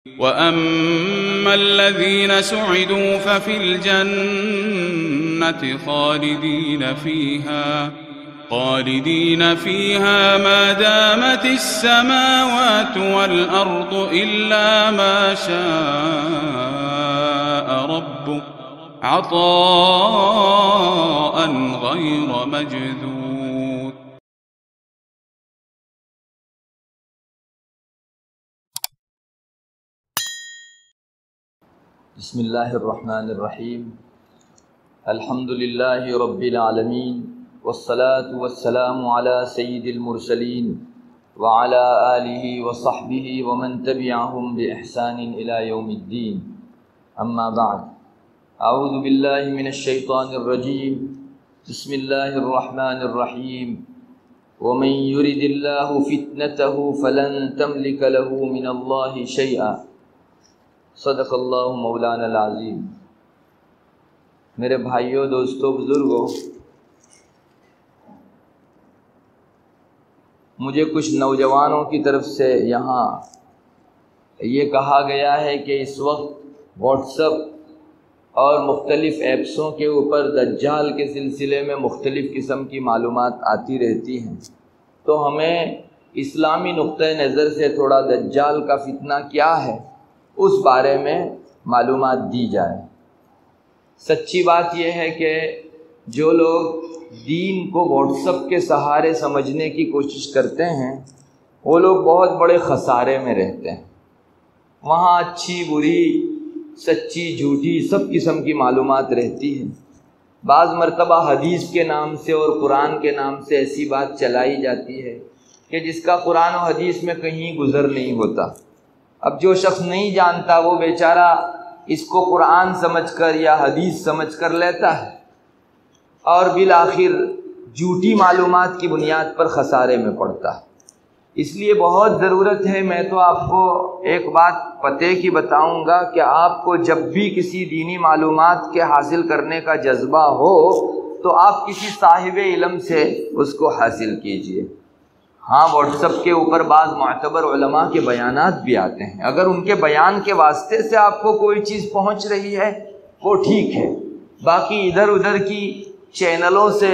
وَأَمَّا الَّذِينَ سُعِدُوا فَفِي الْجَنَّةِ خَالِدِينَ فِيهَا مَا دَامَتِ السَّمَاوَاتُ وَالْأَرْضُ إِلَّا مَا شَاءَ رَبُّكَ عَطَاءً غَيْرَ مَجْذُوذٍ. بسم اللہ الرحمن الرحیم. الحمد للہ رب العالمین والصلاة والسلام علی سید المرسلین وعلی آلہ وصحبہ ومن تبعہم بإحسان الی یوم الدین. اما بعد، اعوذ باللہ من الشیطان الرجیم. بسم اللہ الرحمن الرحیم. ومن یرد اللہ فتنتہ فلن تملک له من اللہ شیئا. صدق اللہ مولانا العظیم. میرے بھائیوں، دوستوں، بزرگوں، مجھے کچھ نوجوانوں کی طرف سے یہاں یہ کہا گیا ہے کہ اس وقت واٹس ایپ اور مختلف ایپسوں کے اوپر دجال کے سلسلے میں مختلف قسم کی معلومات آتی رہتی ہیں، تو ہمیں اسلامی نقطۂ نظر سے تھوڑا دجال کا فتنہ کیا ہے اس بارے میں معلومات دی جائے. سچی بات یہ ہے کہ جو لوگ دین کو واٹس ایپ کے سہارے سمجھنے کی کوشش کرتے ہیں وہ لوگ بہت بڑے خسارے میں رہتے ہیں. وہاں اچھی بری، سچی جھوٹی سب قسم کی معلومات رہتی ہیں. بعض مرتبہ حدیث کے نام سے اور قرآن کے نام سے ایسی بات چلائی جاتی ہے کہ جس کا قرآن و حدیث میں کہیں گزر نہیں ہوتا. اب جو شخص نہیں جانتا وہ بیچارہ اس کو قرآن سمجھ کر یا حدیث سمجھ کر لیتا ہے اور بالآخر جھوٹی معلومات کی بنیاد پر خسارے میں پڑتا ہے. اس لیے بہت ضرورت ہے، میں تو آپ کو ایک بات پتے کی بتاؤں گا کہ آپ کو جب بھی کسی دینی معلومات کے حاصل کرنے کا جذبہ ہو تو آپ کسی صاحب علم سے اس کو حاصل کیجئے. ہاں، واٹس ایپ کے اوپر بعض معتبر علماء کے بیانات بھی آتے ہیں. اگر ان کے بیان کے واسطے سے آپ کو کوئی چیز پہنچ رہی ہے وہ ٹھیک ہے. باقی ادھر ادھر کی چینلوں سے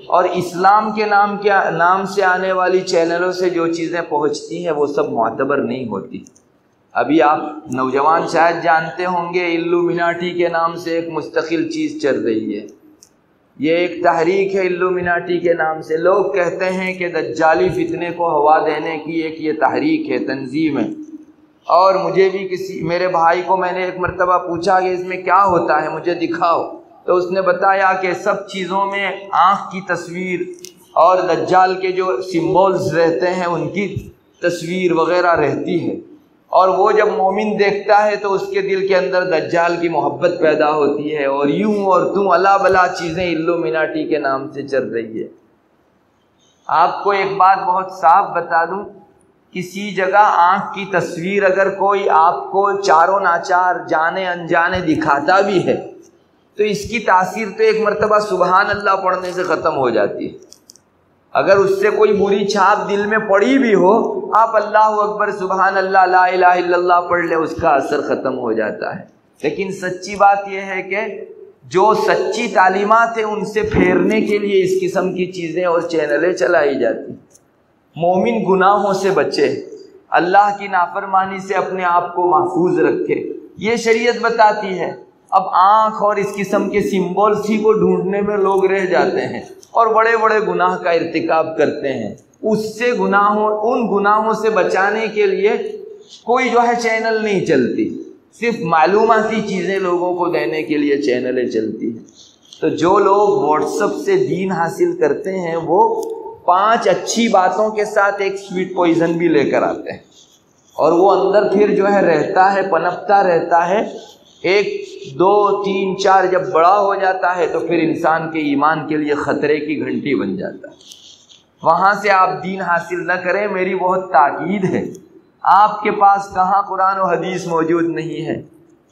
اور اسلام کے نام سے آنے والی چینلوں سے جو چیزیں پہنچتی ہیں وہ سب معتبر نہیں ہوتی. ابھی آپ نوجوان شاید جانتے ہوں گے، الومیناٹی کے نام سے ایک مستقل چیز چل رہی ہے. یہ ایک تحریک ہے الومیناٹی کے نام سے. لوگ کہتے ہیں کہ دجالی فتنے کو ہوا دینے کی ایک یہ تحریک ہے، تنظیم ہے. اور مجھے بھی میرے بھائی کو میں نے ایک مرتبہ پوچھا کہ اس میں کیا ہوتا ہے، مجھے دکھاؤ. تو اس نے بتایا کہ سب چیزوں میں آنکھ کی تصویر اور دجال کے جو سمبولز رہتے ہیں ان کی تصویر وغیرہ رہتی ہے، اور وہ جب مومن دیکھتا ہے تو اس کے دل کے اندر دجال کی محبت پیدا ہوتی ہے، اور یوں اور توں اللہ بلا چیزیں الومیناٹی کے نام سے چل رہی ہے. آپ کو ایک بات بہت صاف بتا دوں، کسی جگہ آنکھ کی تصویر اگر کوئی آپ کو چاروں ناچار جانے انجانے دکھاتا بھی ہے تو اس کی تاثیر تو ایک مرتبہ سبحان اللہ پڑھنے سے ختم ہو جاتی ہے. اگر اس سے کوئی بری چھاپ دل میں پڑی بھی ہو، آپ اللہ اکبر سبحان اللہ لا الہ الا اللہ پڑھ لیں، اس کا اثر ختم ہو جاتا ہے. لیکن سچی بات یہ ہے کہ جو سچی تعلیمات ہیں ان سے پھیرنے کے لیے اس قسم کی چیزیں اور چینلیں چلائی جاتی. مومن گناہوں سے بچے، اللہ کی نافرمانی سے اپنے آپ کو محفوظ رکھے، یہ شریعت بتاتی ہے. اب آنکھ اور اس قسم کے سمبولس ہی کو ڈھونڈنے میں لوگ رہ جاتے ہیں اور بڑے بڑے گناہ کا ارتکاب کرتے ہیں. ان گناہوں سے بچانے کے لیے کوئی جو ہے چینل نہیں چلتی، صرف معلوماتی چیزیں لوگوں کو دینے کے لیے چینلیں چلتی ہیں. تو جو لوگ واٹس ایپ سے دین حاصل کرتے ہیں وہ 5 اچھی باتوں کے ساتھ ایک سویٹ پوائزن بھی لے کر آتے ہیں، اور وہ اندر پھر جو ہے رہتا ہے، پنپتا رہتا ہے. 1 2 3 4 جب بڑا ہو جاتا ہے تو پھر انسان کے ایمان کے لیے خطرے کی گھنٹی بن جاتا ہے. وہاں سے آپ دین حاصل نہ کریں، میری بہت تاکید ہے. آپ کے پاس کہاں قرآن و حدیث موجود نہیں ہے،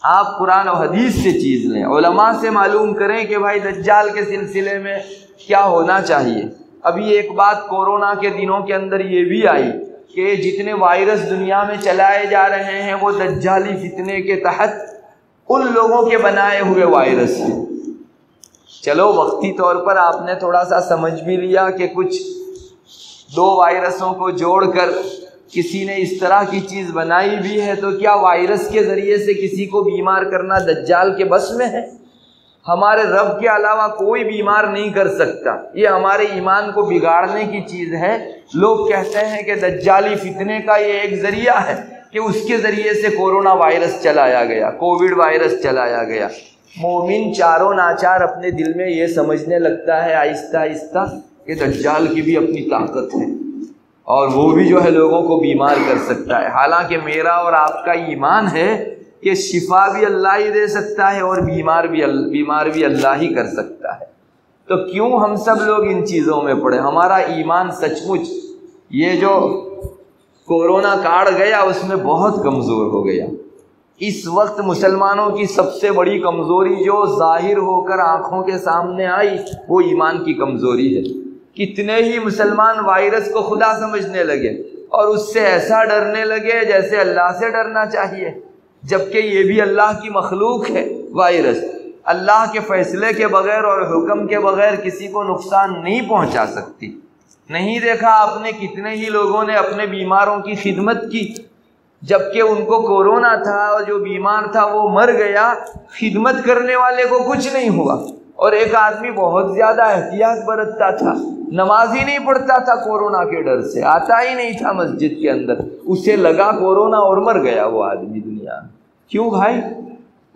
آپ قرآن و حدیث سے چیز لیں، علماء سے معلوم کریں کہ بھائی دجال کے سلسلے میں کیا ہونا چاہیے. ابھی ایک بات کورونا کے دنوں کے اندر یہ بھی آئی کہ جتنے وائرس دنیا میں چلائے جا رہے ہیں وہ دجالی فتنے کے تحت ان لوگوں کے بنائے ہوئے وائرس ہیں۔ چلو وقتی طور پر آپ نے تھوڑا سا سمجھ بھی لیا کہ کچھ دو وائرسوں کو جوڑ کر کسی نے اس طرح کی چیز بنائی بھی ہے، تو کیا وائرس کے ذریعے سے کسی کو بیمار کرنا دجال کے بس میں ہے؟ ہمارے رب کے علاوہ کوئی بیمار نہیں کر سکتا۔ یہ ہمارے ایمان کو بگاڑنے کی چیز ہے۔ لوگ کہتے ہیں کہ دجالی فتنے کا یہ ایک ذریعہ ہے کہ اس کے ذریعے سے کورونا وائرس چلایا گیا، کووڈ وائرس چلایا گیا۔ مومن چاروں ناچار اپنے دل میں یہ سمجھنے لگتا ہے آہستہ آہستہ کہ دجال کی بھی اپنی طاقت ہے اور وہ بھی جو ہے لوگوں کو بیمار کر سکتا ہے۔ حالانکہ میرا اور آپ کا ایمان ہے کہ شفا بھی اللہ ہی دے سکتا ہے اور بیمار بھی اللہ ہی کر سکتا ہے۔ تو کیوں ہم سب لوگ ان چیزوں میں پڑے؟ ہمارا ایمان سچ مچ یہ جو کورونا کاٹ گیا اس میں بہت کمزور ہو گیا۔ اس وقت مسلمانوں کی سب سے بڑی کمزوری جو ظاہر ہو کر آنکھوں کے سامنے آئی وہ ایمان کی کمزوری ہے۔ کتنے ہی مسلمان وائرس کو خدا سمجھنے لگے اور اس سے ایسا ڈرنے لگے جیسے اللہ سے ڈرنا چاہیے، جبکہ یہ بھی اللہ کی مخلوق ہے۔ وائرس اللہ کے فیصلے کے بغیر اور حکم کے بغیر کسی کو نقصان نہیں پہنچا سکتی۔ نہیں دیکھا آپ نے کتنے ہی لوگوں نے اپنے بیماروں کی خدمت کی، جبکہ ان کو کورونا تھا اور جو بیمار تھا وہ مر گیا، خدمت کرنے والے کو کچھ نہیں ہوا۔ اور ایک آدمی بہت زیادہ احتیاط برتتا تھا، نماز ہی نہیں پڑھتا تھا کورونا کے ڈر سے، آتا ہی نہیں تھا مسجد کے اندر، اسے لگا کورونا اور مر گیا وہ آدمی دنیا میں۔ کیوں بھائی؟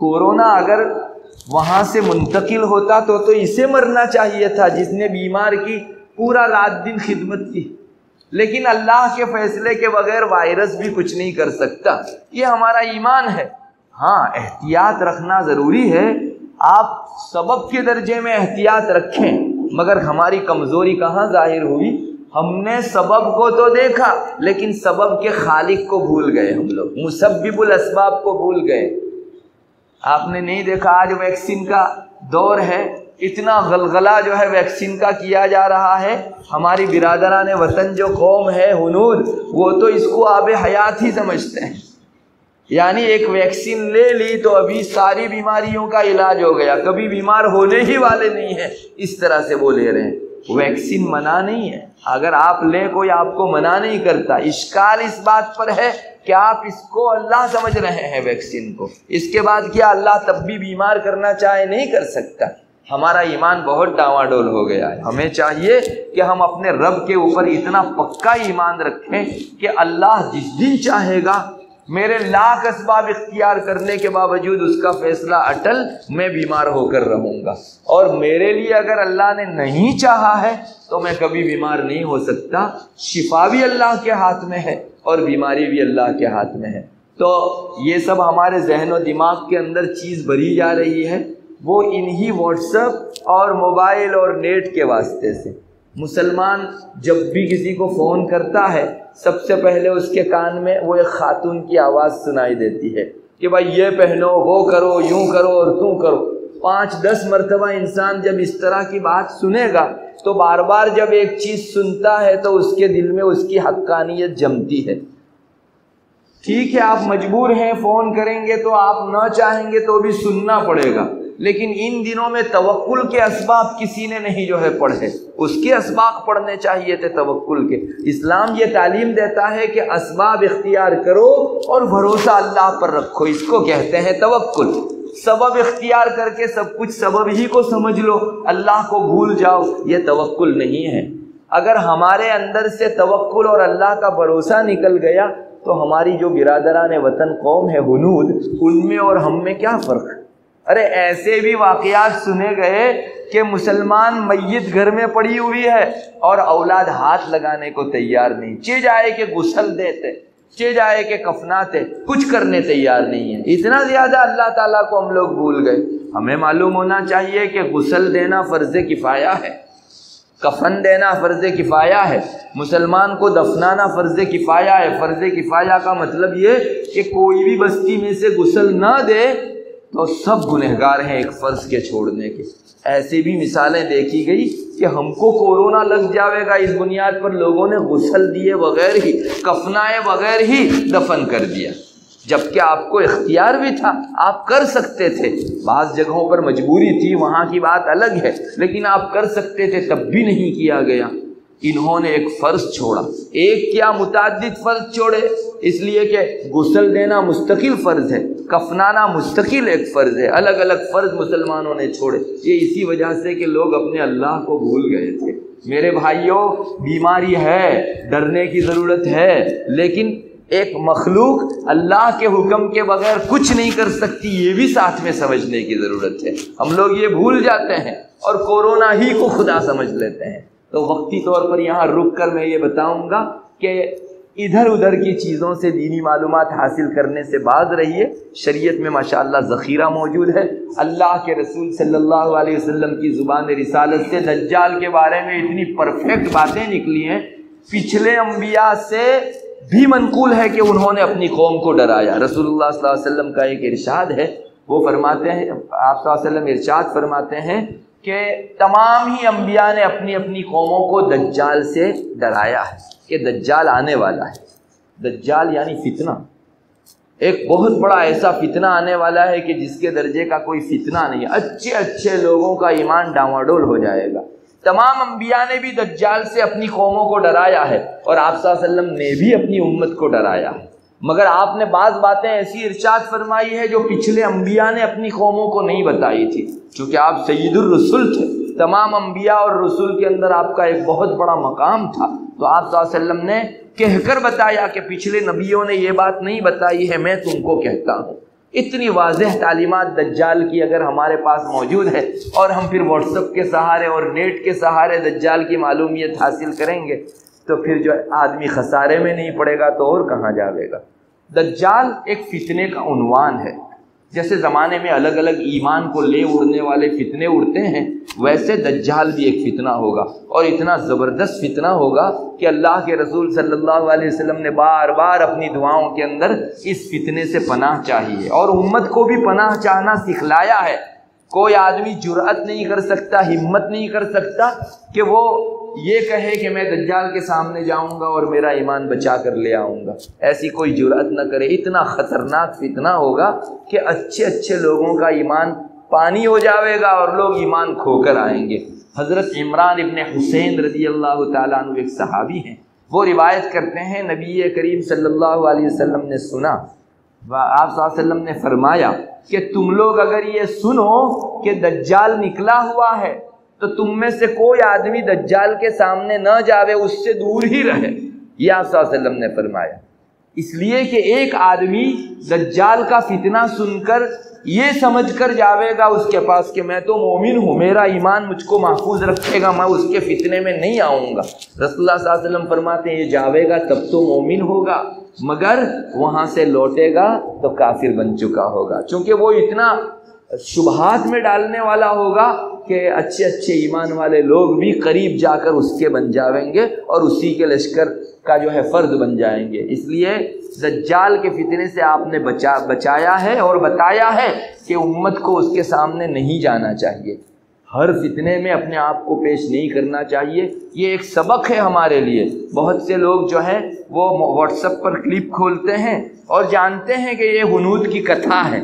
کورونا اگر وہاں سے منتقل ہوتا تو اسے مرنا چاہیے تھا جس نے بیمار کی پورا رات دن خدمت کی، لیکن اللہ کے فیصلے کے بغیر وائرس بھی کچھ نہیں کر سکتا۔ یہ ہمارا ایمان ہے۔ ہاں احتیاط رکھنا ضروری ہے، آپ سبب کے درجے میں احتیاط رکھیں، مگر ہماری کمزوری کہاں ظاہر ہوئی؟ ہم نے سبب کو تو دیکھا لیکن سبب کے خالق کو بھول گئے، ہم لوگ مسبب الاسباب کو بھول گئے۔ آپ نے نہیں دیکھا آج ویکسین کا دور ہے، اتنا غلغلہ جو ہے ویکسین کا کیا جا رہا ہے۔ ہماری برادران وطن جو قوم ہے ہنود، وہ تو اس کو آب حیات ہی سمجھتے ہیں، یعنی ایک ویکسین لے لی تو ابھی ساری بیماریوں کا علاج ہو گیا، کبھی بیمار ہونے ہی والے نہیں ہیں، اس طرح سے وہ لے رہے ہیں۔ ویکسین منع نہیں ہے، اگر آپ لیں کوئی آپ کو منع نہیں کرتا۔ اشکال اس بات پر ہے کہ آپ اس کو اللہ سمجھ رہے ہیں ویکسین کو، اس کے بعد کیا اللہ تب بھی بیمار کرنا چاہے نہیں کر سکتا۔ ہمارا ایمان بہت ڈاواڈول ہو گیا ہے۔ ہمیں چاہیے کہ ہم اپنے رب کے اوپر اتنا پکا ایمان رکھیں کہ اللہ جس دن چاہے گا، میرے لاکھ اسباب اختیار کرنے کے باوجود اس کا فیصلہ اٹل، میں بیمار ہو کر رہوں گا، اور میرے لیے اگر اللہ نے نہیں چاہا ہے تو میں کبھی بیمار نہیں ہو سکتا۔ شفا بھی اللہ کے ہاتھ میں ہے اور بیماری بھی اللہ کے ہاتھ میں ہے۔ تو یہ سب ہمارے ذہن و دماغ کے اندر چیز بھری جا رہی ہے، وہ انہی واٹس ایپ اور موبائل اور نیٹ کے واسطے سے۔ مسلمان جب بھی کسی کو فون کرتا ہے سب سے پہلے اس کے کان میں وہ ایک خاتون کی آواز سنائی دیتی ہے کہ بھائی یہ پہنو، وہ کرو، یوں کرو اور توں کرو۔ 5-10 مرتبہ انسان جب اس طرح کی بات سنے گا تو بار بار جب ایک چیز سنتا ہے تو اس کے دل میں اس کی حقانیت جمتی ہے۔ ٹھیک ہے آپ مجبور ہیں، فون کریں گے تو آپ نہ چاہیں گے تو بھی سننا پڑے گا، لیکن ان دنوں میں توکل کے اسباب کسی نے نہیں جو ہے پڑھے، اس کے اسباب پڑھنے چاہیے تھے توکل کے۔ اسلام یہ تعلیم دیتا ہے کہ اسباب اختیار کرو اور بھروسہ اللہ پر رکھو، اس کو کہتے ہیں توکل۔ سبب اختیار کر کے سب کچھ سبب ہی کو سمجھ لو، اللہ کو بھول جاؤ، یہ توکل نہیں ہے۔ اگر ہمارے اندر سے توکل اور اللہ کا بھروسہ نکل گیا تو ہماری جو برادران وطن قوم ہے ہنود، ان میں اور ہم میں کیا فرق ہے؟ ارے ایسے بھی واقعات سنے گئے کہ مسلمان میت گھر میں پڑی ہوئی ہے اور اولاد ہاتھ لگانے کو تیار نہیں، چہ جائے کہ غسل دیتے، چہ جائے کہ کفناتے، کچھ کرنے تیار نہیں ہے۔ اتنا زیادہ اللہ تعالیٰ کو ہم لوگ بھول گئے۔ ہمیں معلوم ہونا چاہیے کہ غسل دینا فرض کفایہ ہے، کفن دینا فرض کفایہ ہے، مسلمان کو دفنانا فرض کفایہ ہے۔ فرض کفایہ کا مطلب یہ کہ کوئی بھی بستی میں سے غسل نہ دے تو سب گنہگار ہیں ایک فرض کے چھوڑنے کے۔ ایسی بھی مثالیں دیکھی گئی کہ ہم کو کورونا لگ جاوے گا، اس بنیاد پر لوگوں نے غسل دیے بغیر ہی، کفنائے بغیر ہی دفن کر دیا، جبکہ آپ کو اختیار بھی تھا، آپ کر سکتے تھے۔ بعض جگہوں پر مجبوری تھی، وہاں کی بات الگ ہے، لیکن آپ کر سکتے تھے، تب بھی نہیں کیا گیا۔ انہوں نے ایک فرض چھوڑا، ایک کیا متعدد فرض چھوڑے، اس لیے کہ غسل دینا مستقل فرض ہے، کفنانا مستقل ایک فرض ہے، الگ الگ فرض مسلمانوں نے چھوڑے۔ یہ اسی وجہ سے کہ لوگ اپنے اللہ کو بھول گئے تھے۔ میرے بھائیوں، بیماری ہے، ڈرنے کی ضرورت ہے، لیکن ایک مخلوق اللہ کے حکم کے بغیر کچھ نہیں کر سکتی، یہ بھی ساتھ میں سمجھنے کی ضرورت ہے۔ ہم لوگ یہ بھول جاتے ہیں اور کورونا ہی کو خدا سمجھ لیتے ہیں۔ تو وقتی طور پر یہاں رک کر میں یہ بتاؤں گا کہ ادھر ادھر کی چیزوں سے دینی معلومات حاصل کرنے سے باز رہیے۔ شریعت میں ماشاءاللہ ذخیرہ موجود ہے۔ اللہ کے رسول صلی اللہ علیہ وسلم کی زبان رسالت سے دجال کے بارے میں اتنی پرفیکٹ باتیں نکلی ہیں، پچھلے انبیاء سے بھی منقول ہے کہ انہوں نے اپنی قوم کو ڈرایا۔ رسول اللہ صلی اللہ علیہ وسلم کا ایک ارشاد ہے، وہ فرماتے ہیں، آپ صلی اللہ علیہ وسلم ارشاد فرماتے ہیں کہ تمام ہی انبیاء نے اپنی اپنی قوموں کو دجال سے ڈرایا ہے کہ دجال آنے والا ہے۔ دجال یعنی فتنہ، ایک بہت بڑا ایسا فتنہ آنے والا ہے کہ جس کے درجے کا کوئی فتنہ نہیں ہے۔ اچھے اچھے لوگوں کا ایمان ڈاواڈول ہو جائے گا۔ تمام انبیاء نے بھی دجال سے اپنی قوموں کو ڈرایا ہے، اور آپ صلی اللہ علیہ وسلم نے بھی اپنی امت کو ڈرایا ہے، مگر آپ نے بعض باتیں ایسی ارشاد فرمائی ہے جو پچھلے انبیاء نے اپنی قوموں کو نہیں بتائی تھی، چونکہ آپ سید الرسل تھے۔ تمام انبیاء اور رسول کے اندر آپ کا ایک بہت بڑا مقام تھا، تو آپ صلی اللہ علیہ وسلم نے کہہ کر بتایا کہ پچھلے نبیوں نے یہ بات نہیں بتائی ہے، میں تم کو کہتا ہوں۔ اتنی واضح تعلیمات دجال کی اگر ہمارے پاس موجود ہے، اور ہم پھر واٹس ایپ کے سہارے اور نیٹ کے سہارے دجال کی معلومیت حاصل کریں گے، تو پھر جو آدمی خسارے میں نہیں پڑے گا تو اور کہاں جاوے گا۔ دجال ایک فتنے کا عنوان ہے۔ جیسے زمانے میں الگ الگ ایمان کو لے اڑنے والے فتنے اڑتے ہیں، ویسے دجال بھی ایک فتنہ ہوگا، اور اتنا زبردست فتنہ ہوگا کہ اللہ کے رسول صلی اللہ علیہ وسلم نے بار بار اپنی دعاؤں کے اندر اس فتنے سے پناہ چاہیے، اور امت کو بھی پناہ چاہنا سکھلایا ہے۔ کوئی آدمی جرأت نہیں کر سکتا، ہمت نہیں کر سکتا کہ وہ یہ کہے کہ میں دجال کے سامنے جاؤں گا اور میرا ایمان بچا کر لے آؤں گا۔ ایسی کوئی جرأت نہ کرے۔ اتنا خطرناک فتنہ ہوگا کہ اچھے اچھے لوگوں کا ایمان پانی ہو جاوے گا اور لوگ ایمان کھو کر آئیں گے۔ حضرت عمران ابن حسین رضی اللہ تعالیٰ عنہ ایک صحابی ہیں، وہ روایت کرتے ہیں نبی کریم صلی اللہ علیہ وسلم نے سنا، آپ صلی اللہ علیہ وسلم نے فرمایا کہ تم لوگ اگر یہ سنو کہ دجال نکلا ہوا ہے تو تم میں سے کوئی آدمی دجال کے سامنے نہ جاوے، اس سے دور ہی رہے۔ یہ آپ صلی اللہ علیہ وسلم نے فرمایا، اس لیے کہ ایک آدمی دجال کا فتنہ سن کر یہ سمجھ کر جاوے گا اس کے پاس کہ میں تو مومن ہوں، میرا ایمان مجھ کو محفوظ رکھے گا، میں اس کے فتنے میں نہیں آؤں گا۔ رسول اللہ صلی اللہ علیہ وسلم فرماتے ہیں یہ جاوے گا تب تو مومن ہوگا، مگر وہاں سے لوٹے گا تو کافر بن چکا ہوگا، چونکہ وہ اتنا شبہات میں ڈالنے والا ہوگا کہ اچھے اچھے ایمان والے لوگ بھی قریب جا کر اس کے بن جاویں گے اور اسی کے لشکر کا جو ہے فرد بن جائیں گے۔ اس لیے دجال کے فتنے سے آپ نے بچایا ہے اور بتایا ہے کہ امت کو اس کے سامنے نہیں جانا چاہیے، ہر فتنے میں اپنے آپ کو پیش نہیں کرنا چاہیے۔ یہ ایک سبق ہے ہمارے لیے۔ بہت سے لوگ جو ہیں وہ واٹس ایپ پر کلپ کھولتے ہیں اور جانتے ہیں کہ یہ ہنود کی کتھا ہے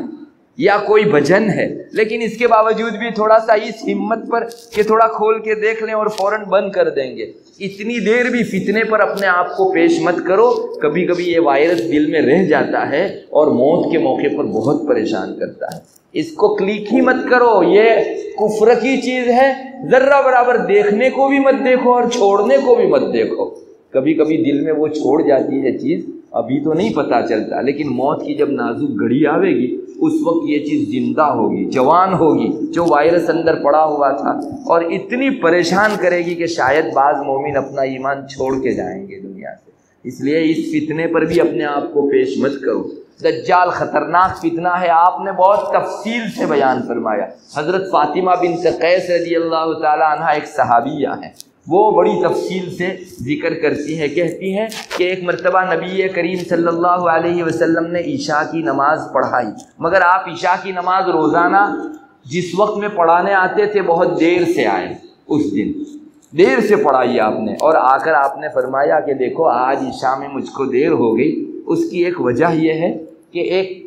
یا کوئی بھجن ہے، لیکن اس کے باوجود بھی تھوڑا سا اس ہمت پر کہ تھوڑا کھول کے دیکھ لیں اور فوراً بند کر دیں گے۔ اتنی دیر بھی فتنے پر اپنے آپ کو پیش مت کرو، کبھی کبھی یہ وائرس دل میں رہ جاتا ہے اور موت کے موقع پر بہت پریشان کرتا ہے۔ اس کو کلک ہی مت کرو، یہ کفر کی چیز ہے، ذرہ برابر دیکھنے کو بھی مت دیکھو اور چھوڑنے کو بھی مت دیکھو۔ کبھی کبھی دل میں وہ چھوڑ جاتی ہے چیز، ابھی تو نہیں پتہ چلتا، لیکن موت کی جب نازک گھڑی آوے گی اس وقت یہ چیز زندہ ہوگی، جوان ہوگی، جو وائرس اندر پڑا ہوا تھا، اور اتنی پریشان کرے گی کہ شاید بعض مومن اپنا ایمان چھوڑ کے جائیں گے دنیا سے۔ اس لیے اس فتنے پر بھی اپنے آپ کو پیش مت کرو۔ دجال خطرناک فتنہ ہے، آپ نے بہت تفصیل سے بیان فرمایا۔ حضرت فاطمہ بنت قیس رضی اللہ تعالی عنہ ایک صحابیہ ہیں، وہ بڑی تفصیل سے ذکر کرتی ہے، کہتی ہیں کہ ایک مرتبہ نبی کریم صلی اللہ علیہ وسلم نے عشاء کی نماز پڑھائی، مگر آپ عشاء کی نماز روزانہ جس وقت میں پڑھانے آتے تھے بہت دیر سے آئے، اس دن دیر سے پڑھائی آپ نے، اور آ کر آپ نے فرمایا کہ دیکھو آج عشاء میں مجھ کو دیر ہو گئی۔ اس کی ایک وجہ یہ ہے کہ ایک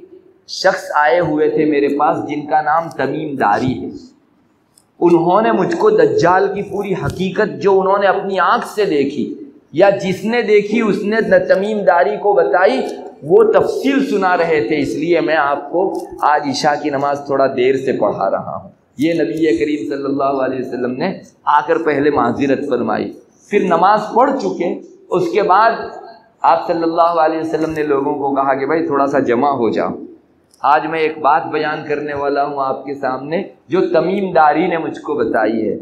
شخص آئے ہوئے تھے میرے پاس جن کا نام تمیم داری ہے، انہوں نے مجھ کو دجال کی پوری حقیقت جو انہوں نے اپنی آنکھ سے دیکھی یا جس نے دیکھی اس نے تمیم داری کو بتائی، وہ تفصیل سنا رہے تھے، اس لیے میں آپ کو آج عشاء کی نماز تھوڑا دیر سے پڑھا رہا ہوں۔ یہ نبی کریم صلی اللہ علیہ وسلم نے آ کر پہلے معذرت فرمائی، پھر نماز پڑھ چکے، اس کے بعد آپ صلی اللہ علیہ وسلم نے لوگوں کو کہا کہ بھائی تھوڑا سا جمع ہو جاؤ، آج میں ایک بات بیان کرنے والا ہوں آپ کے سامنے جو تمیم داری نے مجھ کو بتائی ہے۔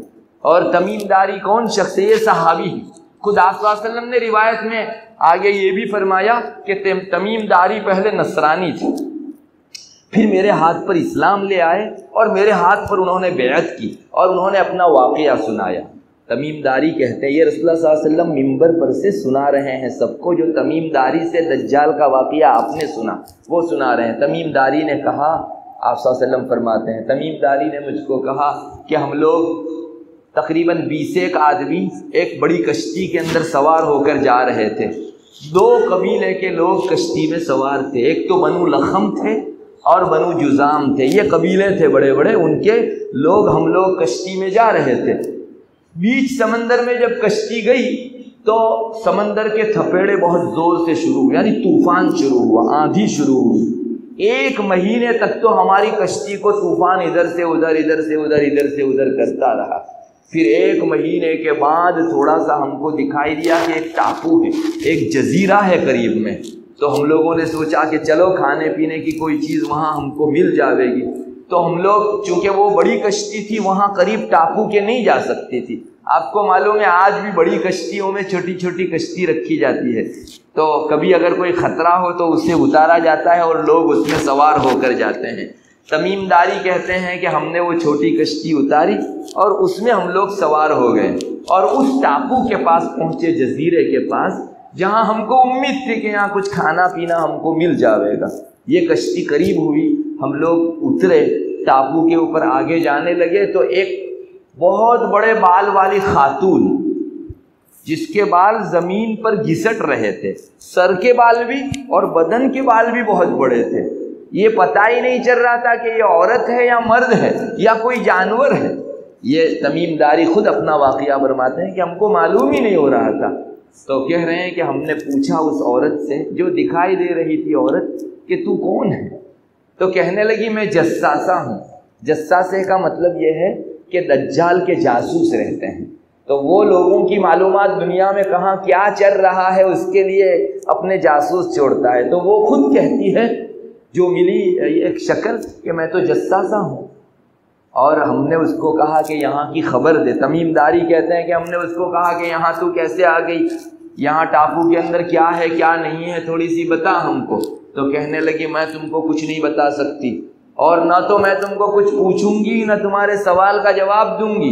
اور تمیم داری کون شخص ہے؟ یہ صحابی ہے، خود آپ صلی اللہ علیہ وسلم نے روایت میں آگے یہ بھی فرمایا کہ تمیم داری پہلے نصرانی تھی، پھر میرے ہاتھ پر اسلام لے آئے اور میرے ہاتھ پر انہوں نے بیعت کی اور انہوں نے اپنا واقعہ سنایا۔ تمیم داری کہتے ہیں یہ رسول اللہ صلی اللہ علیہ وسلم ممبر پر سے سنا رہے ہیں سب کو، جو تمیم داری سے دجال کا واقعہ آپ نے سنا وہ سنا رہے ہیں۔ تمیم داری نے کہا، آپ صلی اللہ علیہ وسلم فرماتے ہیں تمیم داری نے مجھ کو کہا کہ ہم لوگ تقریباً 20 آدمی ایک بڑی کشتی کے اندر سوار ہو کر جا رہے تھے، 2 قبیلے کے لوگ کشتی میں سوار تھے، ایک تو بنو لخم تھے اور بنو جزام تھے، یہ قبیلے تھے بڑے بڑے، ان کے لوگ ہم لوگ کشتی میں جا رہے تھے۔ بیچ سمندر میں جب کشتی گئی تو سمندر کے تھپیڑے بہت زور سے شروع ہوئے، یعنی طوفان شروع ہوا، آندھی شروع ہوئی۔ 1 مہینے تک تو ہماری کشتی کو طوفان ادھر سے ادھر ادھر سے ادھر ادھر سے ادھر کرتا رہا۔ پھر 1 مہینے کے بعد تھوڑا سا ہم کو دکھائی دیا کہ ایک ٹاپو ہے، ایک جزیرہ ہے قریب میں، تو ہم لوگوں نے سوچا کہ چلو کھانے پینے کی کوئی چیز وہاں ہم کو مل جاوے گی، تو ہم لوگ چونکہ وہ بڑی کشتی تھی وہاں قریب ٹاپو کے نہیں جا سکتی تھی۔ آپ کو معلوم ہے آج بھی بڑی کشتیوں میں چھوٹی چھوٹی کشتی رکھی جاتی ہے، تو کبھی اگر کوئی خطرہ ہو تو اسے اتارا جاتا ہے اور لوگ اس میں سوار ہو کر جاتے ہیں۔ تمیم داری کہتے ہیں کہ ہم نے وہ چھوٹی کشتی اتاری اور اس میں ہم لوگ سوار ہو گئے اور اس ٹاپو کے پاس پہنچے، جزیرے کے پاس، جہاں ہم کو امید تھی کہ یہاں کچھ کھانا پینا ہم کو مل جاوے گا۔ یہ کشتی قریب ہوئی، ہم لوگ اترے، ٹاپو کے اوپر آگے جانے لگے تو ایک بہت بڑے بال والی خاتون جس کے بال زمین پر گھسٹ رہے تھے، سر کے بال بھی اور بدن کے بال بھی بہت بڑے تھے، یہ پتہ ہی نہیں چل رہا تھا کہ یہ عورت ہے یا مرد ہے یا کوئی جانور ہے۔ یہ تمیم داری خود اپنا واقعہ فرماتے ہیں کہ ہم کو معلوم ہی نہیں ہو رہا تھا، تو کہہ رہے ہیں کہ ہم نے پوچھا اس عورت سے جو دکھائی دے رہی تھی عورت کہ تو کون ہے؟ تو کہنے لگی میں جساسہ ہوں۔ جساسے کا مطلب یہ ہے کہ دجال کے جاسوس رہتے ہیں، تو وہ لوگوں کی معلومات دنیا میں کہاں کیا چل رہا ہے اس کے لیے اپنے جاسوس چھوڑتا ہے۔ تو وہ خود کہتی ہے جو ملی ایک شکل کہ میں تو جساسہ ہوں، اور ہم نے اس کو کہا کہ یہاں کی خبر دے۔ تمیم داری کہتے ہیں کہ ہم نے اس کو کہا کہ یہاں تو کیسے آ گئی، یہاں ٹاپو کے اندر کیا ہے کیا نہیں ہے تھوڑی سی بتا ہم کو۔ تو کہنے لگی میں تم کو کچھ نہیں بتا سکتی، اور نہ تو میں تم کو کچھ پوچھوں گی نہ تمہارے سوال کا جواب دوں گی۔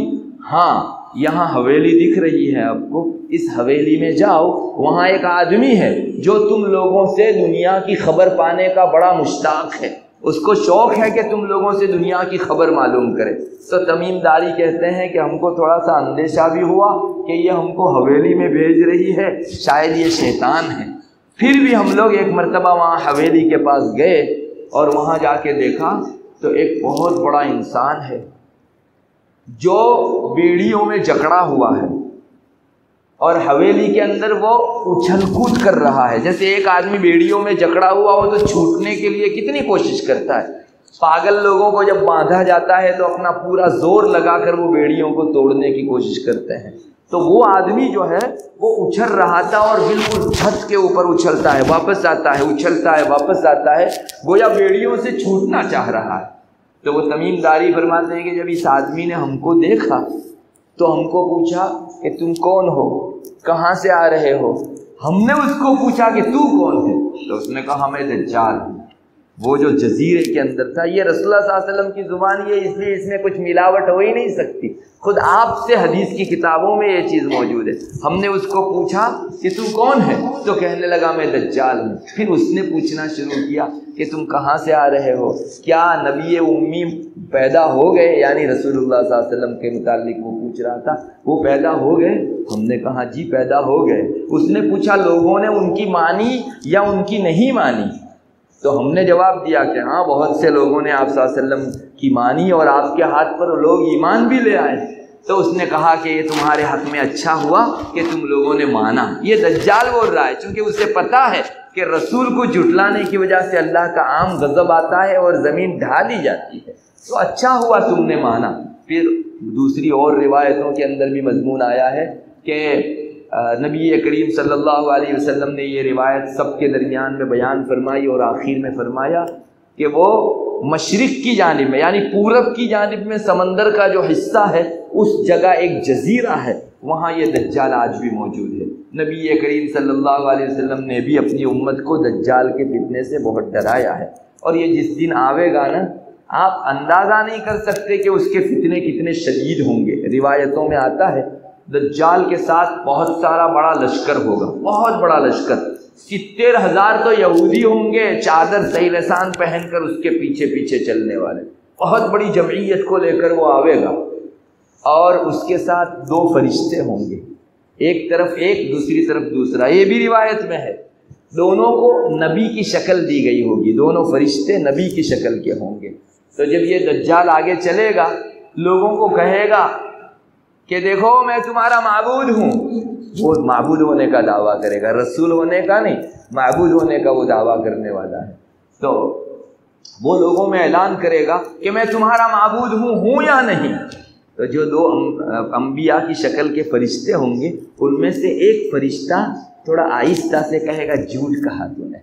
ہاں یہاں حویلی دکھ رہی ہے آپ کو، اس حویلی میں جاؤ، وہاں ایک آدمی ہے جو تم لوگوں سے دنیا کی خبر پانے کا بڑا مشتاق ہے، اس کو شوق ہے کہ تم لوگوں سے دنیا کی خبر معلوم کرے۔ تو تمیم داری کہتے ہیں کہ ہم کو تھوڑا سا اندیشہ بھی ہوا کہ یہ ہم کو حویلی میں بھیج رہی ہے، شاید یہ شیطان ہے۔ پھر بھی ہم لوگ ایک مرتبہ وہاں حویلی کے پاس گئے اور وہاں جا کے دیکھا تو ایک بہت بڑا انسان ہے جو بیڑیوں میں جکڑا ہوا ہے، اور حویلی کے اندر وہ اچھل کود کر رہا ہے، جیسے ایک آدمی بیڑیوں میں جکڑا ہوا ہو تو چھوٹنے کے لیے کتنی کوشش کرتا ہے۔ پاگل لوگوں کو جب باندھا جاتا ہے تو اپنا پورا زور لگا کر وہ بیڑیوں کو توڑنے کی کوشش کرتے ہیں، تو وہ آدمی جو ہے وہ اچھل رہا تھا اور بالکل چھت کے اوپر اچھلتا ہے واپس آتا ہے، اچھلتا ہے واپس آتا ہے، گویا بیڑیوں سے چھوٹنا چاہ رہا ہے۔ تو وہ تمیم داری فرماتے ہیں کہ جب اس آدمی نے ہم کو دیکھا تو ہم کو پوچھا کہ تم کون ہو، کہاں سے آ رہے ہو؟ ہم نے اس کو پوچھا کہ تو کون ہے؟ تو اس نے کہا میں دجال ہوں۔ وہ جو جزیرے کے اندر تھا، یہ رسول اللہ صلی اللہ علیہ وسلم کی زبان یہ اس لیے اس میں کچھ ملاوٹ ہو ہی نہیں سکتی، خود آپ سے حدیث کی کتابوں میں یہ چیز موجود ہے۔ ہم نے اس کو پوچھا کہ تم کون ہے؟ تو کہنے لگا میں دجال ہوں۔ پھر اس نے پوچھنا شروع کیا کہ تم کہاں سے آ رہے ہو؟ کیا نبی امی پیدا ہو گئے؟ یعنی رسول اللہ صلی اللہ علیہ وسلم کے متعلق وہ پوچھ رہا تھا، وہ پیدا ہو گئے؟ ہم نے کہا جی پیدا ہو گئے۔ اس نے پوچھا لوگوں نے ان کی مانی یا ان کی نہیں مانی؟ تو ہم نے جواب دیا کہ ہاں بہت سے لوگوں نے آپ صلی اللہ علیہ وسلم کی مانی اور آپ کے ہاتھ پر لوگ ایمان بھی لے آئے۔ تو اس نے کہا کہ یہ تمہارے حق میں اچھا ہوا کہ تم لوگوں نے مانا۔ یہ دجال بول رہا ہے، چونکہ اسے پتہ ہے کہ رسول کو جھٹلانے کی وجہ سے اللہ کا عام غضب آتا ہے اور زمین ڈھا دی جاتی ہے، تو اچھا ہوا تم نے مانا۔ پھر دوسری اور روایتوں کے اندر بھی مضمون آیا ہے کہ نبی کریم صلی اللہ علیہ وسلم نے یہ روایت سب کے درمیان میں بیان فرمائی اور آخر میں فرمایا کہ وہ مشرق کی جانب میں یعنی پورب کی جانب میں سمندر کا جو حصہ ہے اس جگہ ایک جزیرہ ہے، وہاں یہ دجال آج بھی موجود ہے۔ نبی کریم صلی اللہ علیہ وسلم نے بھی اپنی امت کو دجال کے فتنے سے بہت ڈرایا ہے، اور یہ جس دن آوے گا نا آپ اندازہ نہیں کر سکتے کہ اس کے فتنے کتنے شدید ہوں گے۔ روایتوں میں آتا ہے دجال کے ساتھ بہت سارا بڑا لشکر ہوگا، بہت بڑا لشکر، 70,000 تو یہودی ہوں گے چادر سہی لسان پہن کر اس کے پیچھے پیچھے چلنے والے، بہت بڑی جمعیت کو لے کر وہ آوے گا، اور اس کے ساتھ 2 فرشتے ہوں گے، ایک طرف ایک دوسری طرف دوسرا۔ یہ بھی روایت میں ہے، دونوں کو نبی کی شکل دی گئی ہوگی، دونوں فرشتے نبی کی شکل کے ہوں گے۔ تو جب یہ دجال آگے چلے گا لوگوں کو کہے گا کہ دیکھو میں تمہارا معبود ہوں، وہ معبود ہونے کا دعویٰ کرے گا، رسول ہونے کا نہیں، معبود ہونے کا وہ دعویٰ کرنے والا ہے۔ تو وہ لوگوں میں اعلان کرے گا کہ میں تمہارا معبود ہوں یا نہیں؟ تو جو 2 انبیاء کی شکل کے فرشتے ہوں گے ان میں سے ایک فرشتہ تھوڑا آہستہ سے کہے گا جھوٹ کہا تو نے،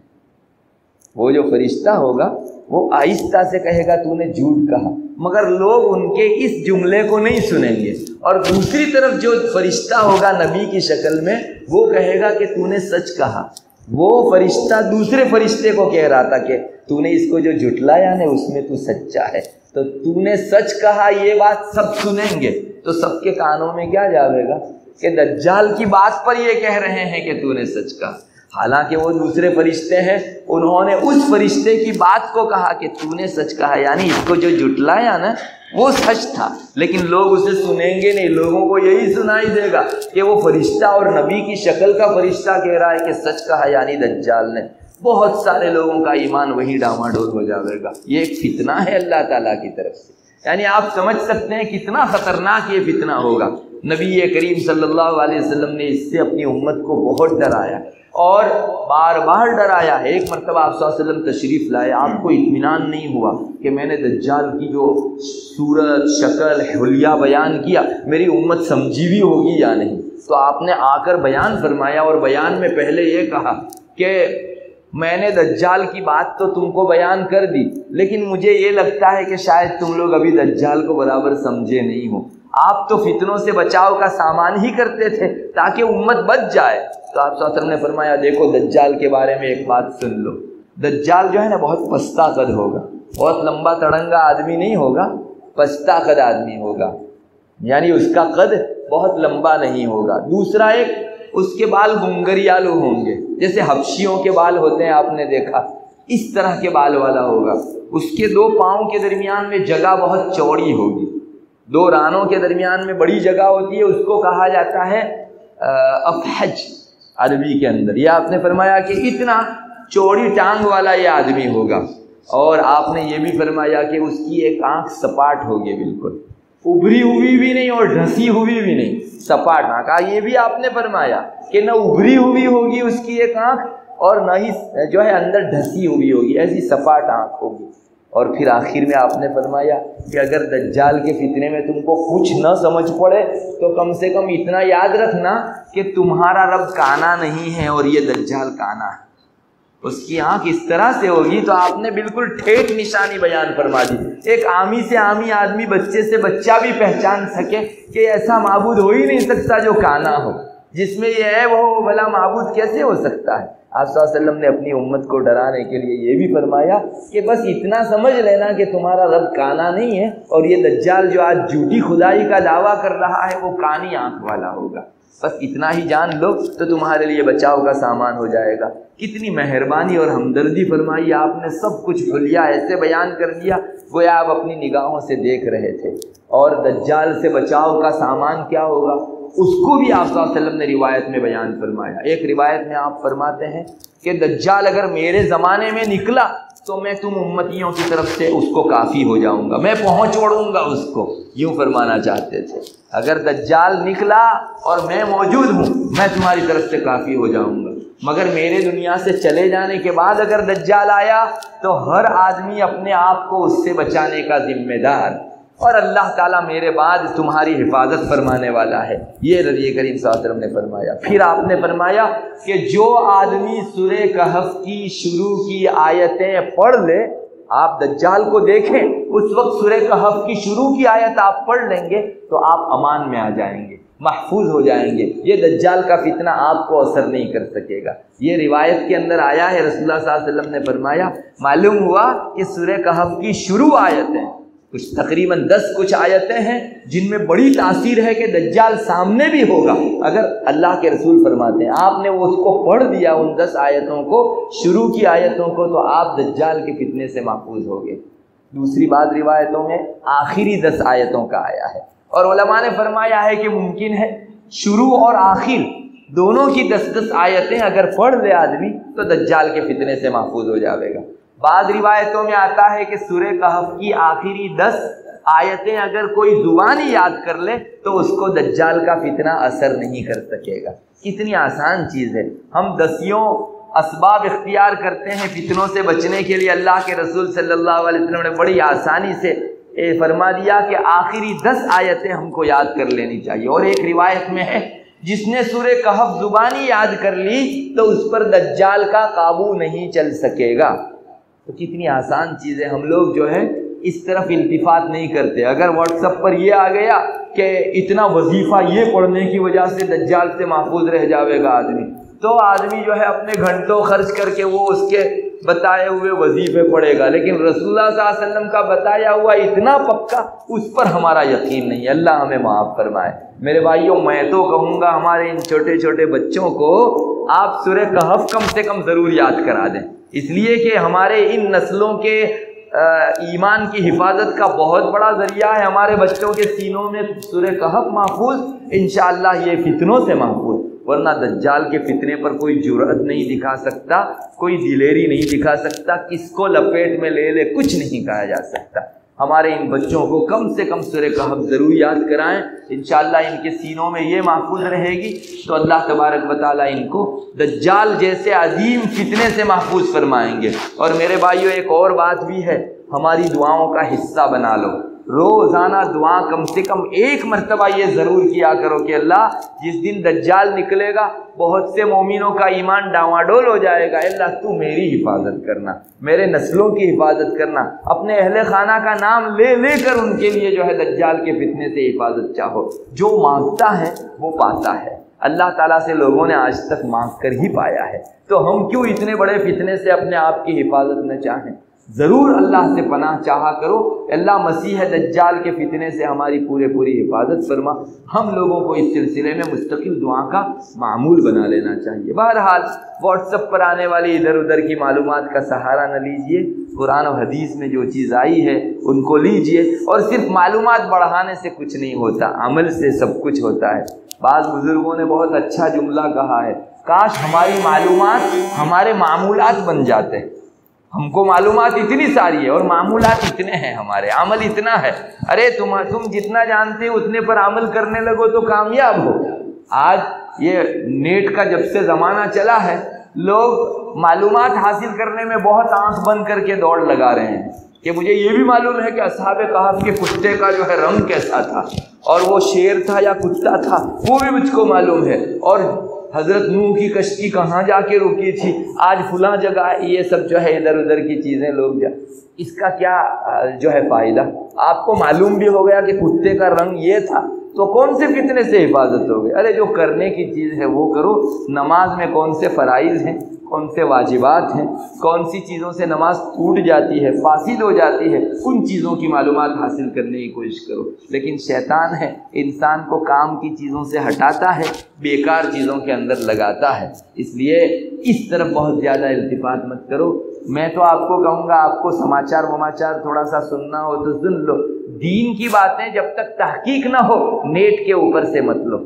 وہ جو فرشتہ ہوگا وہ آہستہ سے کہے گا تو نے جھوٹ کہا، مگر لوگ ان کے اس جملے کو نہیں سنیں گے، اور دوسری طرف جو فرشتہ ہوگا نبی کی شکل میں وہ کہے گا کہ تو نے سچ کہا۔ وہ فرشتہ دوسرے فرشتے کو کہہ رہا تھا کہ تو نے اس کو جو جھٹلایا نا اس میں تو سچا ہے، تو تو نے سچ کہا، یہ بات سب سنیں گے تو سب کے کانوں میں کیا جاوے گا کہ دجال کی بات پر یہ کہہ رہے ہیں کہ تو نے سچ کہا۔ حالانکہ وہ دوسرے فرشتے ہیں، انہوں نے اس فرشتے کی بات کو کہا کہ تو نے سچ کہا، یعنی اس کو جو جھٹلایا نا وہ سچ تھا، لیکن لوگ اسے سنیں گے نہیں، لوگوں کو یہی سنائی دے گا کہ وہ فرشتہ اور نبی کی شکل کا فرشتہ کہہ رہا ہے کہ سچ کہا، یعنی دجال نے۔ بہت سارے لوگوں کا ایمان وہی ڈاواڈول ہو جائے گا۔ یہ ایک فتنہ ہے اللہ تعالیٰ کی طرف سے، یعنی آپ سمجھ سکتے ہیں کتنا خطرناک یہ فتنہ ہوگا۔ نبی کریم صلی اللہ علیہ وسلم نے اس سے اپنی امت کو بہت ڈرایا اور بار بار ڈرایا ہے۔ ایک مرتبہ آپ صلی اللہ علیہ وسلم تشریف لائے، آپ کو اطمینان نہیں ہوا کہ میں نے دجال کی جو صورت شکل حلیہ بیان کیا میری امت سمجھی بھی ہوگی یا نہیں، تو آپ نے آ کر بیان فرمایا، اور بیان میں پہلے یہ کہا کہ میں نے دجال کی بات تو تم کو بیان کر دی، لیکن مجھے یہ لگتا ہے کہ شاید تم لوگ ابھی دجال کو برابر سمجھے نہیں ہو۔ آپ تو فتنوں سے بچاؤ کا سامان ہی کرتے تھے تاکہ امت بچ جائے۔ تو آپ صلی اللہ علیہ وسلم نے فرمایا دیکھو دجال کے بارے میں ایک بات سن لو، دجال جو ہے نا بہت پستہ قد ہوگا، بہت لمبا تڑنگا آدمی نہیں ہوگا، پستہ قد آدمی ہوگا، یعنی اس کا قد بہت لمبا نہیں ہوگا۔ دوسرا ایک اس کے بال گنگریالو ہوں گے، جیسے حبشیوں کے بال ہوتے ہیں، آپ نے دیکھا اس طرح کے بال والا ہوگا۔ اس کے 2 پاؤں کے درمیان میں جگہ بہت چوڑی ہوگی، 2 رانوں کے درمیان میں بڑی جگہ ہوتی ہے، اس کو کہا جاتا ہے افحج عربی کے اندر۔ یہ آپ نے فرمایا کہ اتنا چوڑی ٹانگ والا یہ آدمی ہوگا، اور آپ نے یہ بھی فرمایا کہ اس کی ایک آنکھ سپاٹ ہوگی، بالکل ابھری ہوئی بھی نہیں اور ڈھسی ہوئی بھی نہیں، سپاٹ آنکھ۔ یہ بھی آپ نے فرمایا کہ نہ ابھری ہوئی ہوگی اس کی ایک آنکھ اور نہ ہی جو ہے اندر ڈھسی ہوئی ہوگی، ایسی سپاٹ آنکھ ہوگی۔ اور پھر آخر میں آپ نے فرمایا کہ اگر دجال کے فتنے میں تم کو کچھ نہ سمجھ پڑے تو کم سے کم اتنا یاد رکھنا کہ تمہارا رب کانا نہیں ہے اور یہ دجال کانا ہے۔ اس کی آنکھ اس طرح سے ہوگی، تو آپ نے بالکل ٹھیک نشانی بیان فرما دی، ایک عامی سے عامی آدمی، بچے سے بچہ بھی پہچان سکے کہ ایسا معبود ہو ہی نہیں سکتا جو کانا ہو، جس میں یہ ہے وہ بھلا معبود کیسے ہو سکتا ہے۔ آپ صلی اللہ علیہ وسلم نے اپنی امت کو ڈرانے کے لیے یہ بھی فرمایا کہ بس اتنا سمجھ لینا کہ تمہارا رب کانا نہیں ہے، اور یہ دجال جو آج جھوٹی خدائی کا دعویٰ کر رہا ہے وہ کانی آنکھ والا ہوگا، بس اتنا ہی جان لو تو تمہارے لیے بچاؤ کا سامان ہو جائے گا۔ کتنی مہربانی اور ہمدردی فرمائی آپ نے، سب کچھ حلیہ ایسے بیان کر دیا گویا آپ اپنی نگاہوں سے دیکھ رہے تھے۔ اور دجال سے بچاؤ کا سامان کیا ہوگا اس کو بھی آپ صلی اللہ علیہ وسلم نے روایت میں بیان فرمایا۔ ایک روایت میں آپ فرماتے ہیں کہ دجال اگر میرے زمانے میں نکلا تو میں تم امتیوں کی طرف سے اس کو کافی ہو جاؤں گا، میں پہنچ وڑوں گا اس کو، یوں فرمانا چاہتے تھے اگر دجال نکلا اور میں موجود ہوں میں تمہاری طرف سے کافی ہو جاؤں گا، مگر میرے دنیا سے چلے جانے کے بعد اگر دجال آیا تو ہر آدمی اپنے آپ کو اس سے بچانے کا ذمہ دار، اور اللہ تعالیٰ میرے بعد تمہاری حفاظت فرمانے والا ہے، یہ نبی کریم صلی اللہ علیہ وسلم نے فرمایا۔ پھر آپ نے فرمایا کہ جو آدمی سورہ کہف کی شروع کی آیتیں پڑھ لے، آپ دجال کو دیکھیں اس وقت سورہ کہف کی شروع کی آیت آپ پڑھ لیں گے تو آپ امان میں آ جائیں گے، محفوظ ہو جائیں گے، یہ دجال کا فتنہ آپ کو اثر نہیں کر سکے گا۔ یہ روایت کے اندر آیا ہے، رسول اللہ صلی اللہ علیہ وسلم نے فرمایا، معلوم ہوا کہ سورہ کہف کی شروع آیتیں کچھ تقریباً 10 کچھ آیتیں ہیں جن میں بڑی تاثیر ہے کہ دجال سامنے بھی ہوگا۔ اگر اللہ کے رسول فرماتے ہیں آپ نے وہ اس کو پڑھ دیا ان 10 آیتوں کو، شروع کی آیتوں کو، تو آپ دجال کے فتنے سے محفوظ ہوگے۔ دوسری بات روایتوں میں آخری 10 آیتوں کا آیا ہے، اور علماء نے فرمایا ہے کہ ممکن ہے شروع اور آخر دونوں کی 10 آیتیں اگر پڑھ لے آدمی تو دجال کے فتنے سے محفوظ ہو جاوے گا۔ بعض روایتوں میں آتا ہے کہ سورہ کہف کی آخری 10 آیتیں اگر کوئی زبانی یاد کر لے تو اس کو دجال کا فتنہ اثر نہیں کر سکے گا۔ کتنی آسان چیز ہے، ہم 10 اسباب اختیار کرتے ہیں فتنوں سے بچنے کے لیے، اللہ کے رسول صلی اللہ علیہ وسلم نے بڑی آسانی سے فرما دیا کہ آخری 10 آیتیں ہم کو یاد کر لینی چاہیے۔ اور ایک روایت میں ہے جس نے سورہ کہف زبانی یاد کر لی تو اس پر دجال کا قابو نہیں چل سکے گا۔ تو کتنی آسان چیز ہے، ہم لوگ جو ہے اس طرف التفات نہیں کرتے۔ اگر واٹس ایپ پر یہ آ گیا کہ اتنا وظیفہ یہ پڑھنے کی وجہ سے دجال سے محفوظ رہ جاوے گا آدمی، تو آدمی جو ہے اپنے گھنٹوں خرچ کر کے وہ اس کے بتائے ہوئے وظیفے پڑھے گا، لیکن رسول اللہ صلی اللہ علیہ وسلم کا بتایا ہوا اتنا پکا اس پر ہمارا یقین نہیں ہے۔ اللہ ہمیں معاف فرمائے۔ میرے بھائیوں، میں تو کہوں گا ہمارے ان چھوٹے چھوٹے بچوں کو آپ سورہ کہف کم سے کم ضرور یاد کرا دیں، اس لیے کہ ہمارے ان نسلوں کے ایمان کی حفاظت کا بہت بڑا ذریعہ ہے۔ ہمارے بچوں کے سینوں میں سورہ کہف محفوظ، انشاءاللہ یہ فتنوں سے محفوظ، ورنہ دجال کے فتنے پر کوئی جرأت نہیں دکھا سکتا، کوئی دلیری نہیں دکھا سکتا، کس کو لپیٹ میں لے لے کچھ نہیں کہا جا سکتا۔ ہمارے ان بچوں کو کم سے کم سورہ کہف ضرور یاد کرائیں، انشاءاللہ ان کے سینوں میں یہ محفوظ رہے گی تو اللہ تبارک و تعالیٰ ان کو دجال جیسے عظیم فتنے سے محفوظ فرمائیں گے۔ اور میرے بھائیوں، ایک اور بات بھی ہے، ہماری دعاؤں کا حصہ بنا لو، روزانہ دعا کم سے کم ایک مرتبہ یہ ضرور کیا کرو کہ اللہ جس دن دجال نکلے گا بہت سے مومنوں کا ایمان ڈاواڈول ہو جائے گا، اللہ تو میری حفاظت کرنا، میرے نسلوں کی حفاظت کرنا، اپنے اہل خانہ کا نام لے لے کر ان کے لیے جو ہے دجال کے فتنے سے حفاظت چاہو۔ جو مانگتا ہے وہ پاتا ہے، اللہ تعالیٰ سے لوگوں نے آج تک مانگ کر ہی پایا ہے، تو ہم کیوں اتنے بڑے فتنے سے اپنے آپ کی حفاظت نہ چاہیں؟ ضرور اللہ سے پناہ چاہا کرو، اللہ مسیح دجال کے فتنے سے ہماری پوری حفاظت فرما۔ ہم لوگوں کو اس سلسلے میں مستقل دعا کا معمول بنا لینا چاہیے۔ بہرحال واٹس ایپ پر آنے والی ادھر ادھر کی معلومات کا سہارا نہ لیجئے، قرآن و حدیث میں جو چیز آئی ہے ان کو لیجئے، اور صرف معلومات بڑھانے سے کچھ نہیں ہوتا، عمل سے سب کچھ ہوتا ہے۔ بعض بزرگوں نے بہت اچھا جملہ کہا ہے، کاش ہماری معلومات ہمارے معمولات بن جاتے۔ ہم کو معلومات اتنی ساری ہے اور معمولات اتنے ہیں، ہمارے عمل اتنا ہے۔ ارے تم جتنا جانتے ہو اتنے پر عمل کرنے لگو تو کامیاب ہو۔ آج یہ نیٹ کا جب سے زمانہ چلا ہے، لوگ معلومات حاصل کرنے میں بہت آنکھ بند کر کے دوڑ لگا رہے ہیں کہ مجھے یہ بھی معلوم ہے کہ اصحاب کہف کے کتے کا جو ہے رنگ کیسا تھا، اور وہ شیر تھا یا کتا تھا وہ بھی مجھ کو معلوم ہے، اور حضرت نوح کی کشتی کہاں جا کے رکی تھی، آج فلاں جگہ، یہ سب جو ہے ادھر ادھر کی چیزیں لوگ اس کا کیا جو ہے فائدہ؟ آپ کو معلوم بھی ہو گیا کہ کتے کا رنگ یہ تھا تو کون سے فتنے سے حفاظت ہو گئی؟ ارے جو کرنے کی چیز ہے وہ کرو۔ نماز میں کون سے فرائض ہیں، کون سے واجبات ہیں، کون سی چیزوں سے نماز ٹوٹ جاتی ہے، فاسد ہو جاتی ہے، ان چیزوں کی معلومات حاصل کرنے کی کوشش کرو۔ لیکن شیطان ہے، انسان کو کام کی چیزوں سے ہٹاتا ہے، بیکار چیزوں کے اندر لگاتا ہے، اس لیے اس طرف بہت زیادہ التفات مت کرو۔ میں تو آپ کو کہوں گا، آپ کو سماچار تھوڑا سا سننا ہو تو سن لو، دین کی باتیں جب تک تحقیق نہ ہو نیٹ کے اوپر سے مت لو۔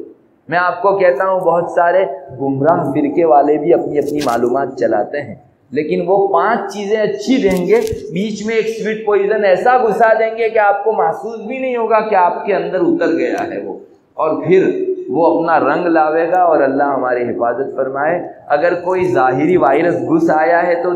میں آپ کو کہتا ہوں بہت سارے گمراہ فرقے والے بھی اپنی اپنی معلومات چلاتے ہیں، لیکن وہ 5 چیزیں اچھی دیں گے، بیچ میں ایک سویٹ پوائزن ایسا گھسا دیں گے کہ آپ کو محسوس بھی نہیں ہوگا کہ آپ کے اندر اتر گیا ہے وہ، اور پھر وہ اپنا رنگ لاوے گا، اور اللہ ہماری حفاظت فرمائے۔ اگر کوئی ظاہری وائرس گھس آیا ہے تو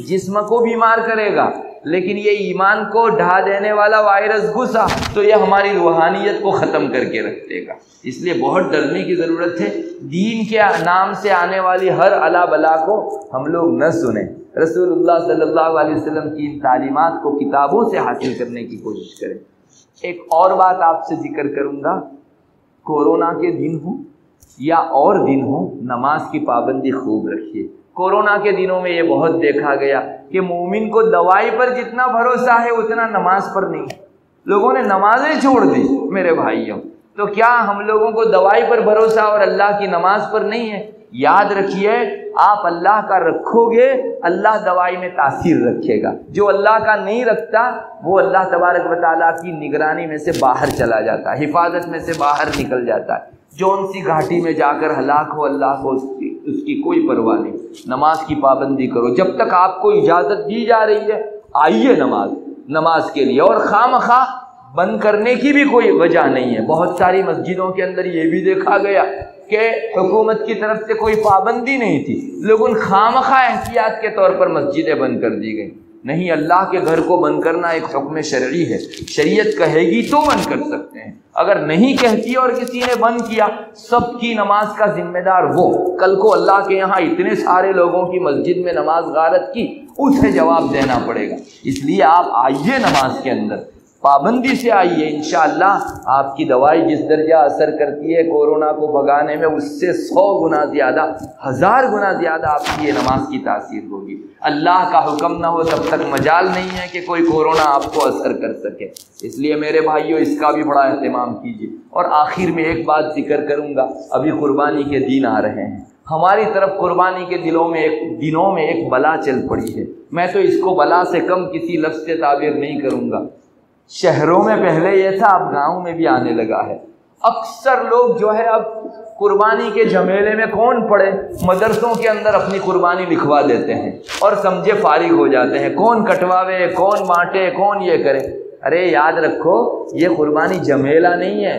جسم کو بیمار کرے گا، لیکن یہ ایمان کو ڈھا دینے والا وائرس گھسا تو یہ ہماری روحانیت کو ختم کر کے رکھ دے گا۔ اس لیے بہت ڈرنے کی ضرورت ہے، دین کے نام سے آنے والی ہر الا بلا کو ہم لوگ نہ سنیں، رسول اللہ صلی اللہ علیہ وسلم کی ان تعلیمات کو کتابوں سے حاصل کرنے کی کوشش کریں۔ ایک اور بات آپ سے ذکر کروں گا، کورونا کے دن ہوں یا اور دن ہوں، نماز کی پابندی خوب رکھیے۔ کورونا کے دنوں میں یہ بہت دیکھا گیا کہ مومن کو دوائی پر جتنا بھروسہ ہے اتنا نماز پر نہیں، لوگوں نے نمازیں چھوڑ دی۔ میرے بھائیوں، تو کیا ہم لوگوں کو دوائی پر بھروسہ اور اللہ کی نماز پر نہیں ہے؟ یاد رکھیے، آپ اللہ کا رکھو گے، اللہ دوائی میں تاثیر رکھے گا۔ جو اللہ کا نہیں رکھتا وہ اللہ تبارک و تعالیٰ کی نگرانی میں سے باہر چلا جاتا ہے، حفاظت میں سے باہر نکل جاتا ہے۔ جون سی گھاٹی میں جا کر ہلاک ہو، اللہ کو اس کی کوئی پرواہ نہیں۔ نماز کی پابندی کرو، جب تک آپ کو اجازت دی جا رہی ہے آئیے نماز کے لیے، اور خواہ بند کرنے کی بھی کوئی وجہ نہیں ہے۔ بہت ساری مسجدوں کے اندر یہ بھی دیکھا گیا کہ حکومت کی طرف سے کوئی پابندی نہیں تھی، لیکن خواہ احتیاط کے طور پر مسجدیں بند کر دی گئیں۔ نہیں، اللہ کے گھر کو بند کرنا ایک حکم شرعی ہے، شریعت کہے گی تو بند کر سکتے ہیں، اگر نہیں کہتی اور کسی نے بند کیا، سب کی نماز کا ذمہ دار وہ۔ کل کو اللہ کے یہاں اتنے سارے لوگوں کی مسجد میں نماز غارت کی، اسے جواب دینا پڑے گا۔ اس لیے آپ آئیے نماز کے اندر، پابندی سے آئیے، انشاءاللہ آپ کی دوائی جس درجہ اثر کرتی ہے کورونا کو بھگانے میں، اس سے 100 گنا زیادہ، 1000 گنا زیادہ آپ کی یہ نماز کی تاثیر ہوگی۔ اللہ کا حکم نہ ہو تب تک مجال نہیں ہے کہ کوئی کورونا آپ کو اثر کر سکے۔ اس لیے میرے بھائیوں، اس کا بھی بڑا اہتمام کیجیے۔ اور آخر میں ایک بات ذکر کروں گا، ابھی قربانی کے دن آ رہے ہیں، ہماری طرف قربانی کے دنوں میں ایک بلا چل پڑی ہے۔ میں تو اس کو بلا سے کم کسی لفظ سے تعبیر نہیں کروں گا۔ شہروں میں پہلے یہ تھا، اب گاؤں میں بھی آنے لگا ہے۔ اکثر لوگ جو ہے اب قربانی کے جھمیلے میں کون پڑے، مدرسوں کے اندر اپنی قربانی لکھوا دیتے ہیں اور سمجھے فارغ ہو جاتے ہیں، کون کٹواوے، کون بانٹے، کون یہ کرے۔ ارے یاد رکھو، یہ قربانی جھمیلا نہیں ہے۔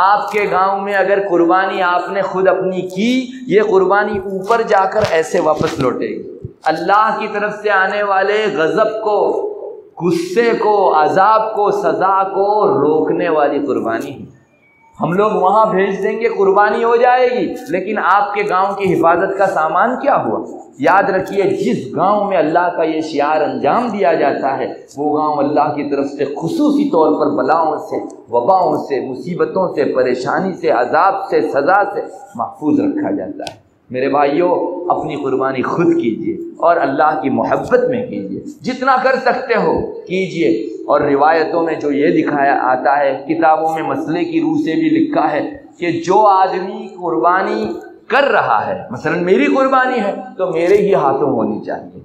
آپ کے گاؤں میں اگر قربانی آپ نے خود اپنی کی، یہ قربانی اوپر جا کر ایسے واپس لوٹے گی۔ اللہ کی طرف سے آنے والے غضب کو، غصے کو، عذاب کو، سزا کو روکنے والی قربانی ہے۔ ہم لوگ وہاں بھیج دیں گے، قربانی ہو جائے گی، لیکن آپ کے گاؤں کی حفاظت کا سامان کیا ہوا؟ یاد رکھیے، جس گاؤں میں اللہ کا یہ شعار انجام دیا جاتا ہے، وہ گاؤں اللہ کی طرف سے خصوصی طور پر بلاؤں سے، وباؤں سے، مصیبتوں سے، پریشانی سے، عذاب سے، سزا سے محفوظ رکھا جاتا ہے۔ میرے بھائیوں، اپنی قربانی خود کیجیے اور اللہ کی محبت میں کیجیے، جتنا کر سکتے ہو کیجیے۔ اور روایتوں میں جو یہ دکھایا آتا ہے، کتابوں میں مسئلے کی روح سے بھی لکھا ہے کہ جو آدمی قربانی کر رہا ہے، مثلا میری قربانی ہے تو میرے ہی ہاتھوں ہونی چاہیے،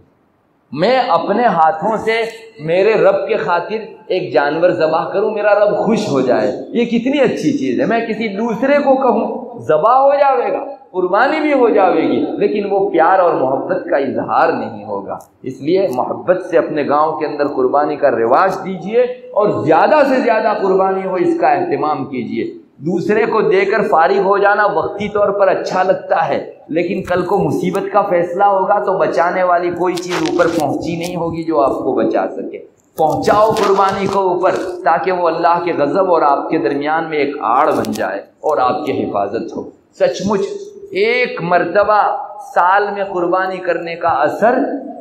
میں اپنے ہاتھوں سے میرے رب کے خاطر ایک جانور ذبح کروں، میرا رب خوش ہو جائے، یہ کتنی اچھی چیز ہے۔ میں کسی دوسرے کو کہوں ذبح ہو جاوے گا، قربانی بھی ہو جاوے گی، لیکن وہ پیار اور محبت کا اظہار نہیں ہوگا۔ اس لیے محبت سے اپنے گاؤں کے اندر قربانی کا رواج دیجیے، اور زیادہ سے زیادہ قربانی ہو اس کا اہتمام کیجیے۔ دوسرے کو دے کر فارغ ہو جانا وقتی طور پر اچھا لگتا ہے، لیکن کل کو مصیبت کا فیصلہ ہوگا تو بچانے والی کوئی چیز اوپر پہنچی نہیں ہوگی جو آپ کو بچا سکے۔ پہنچاؤ قربانی کو اوپر، تاکہ وہ اللہ کے غضب اور آپ کے درمیان میں ایک آڑ بن جائے اور آپ کی حفاظت ہو۔ سچ مچ ایک مرتبہ سال میں قربانی کرنے کا اثر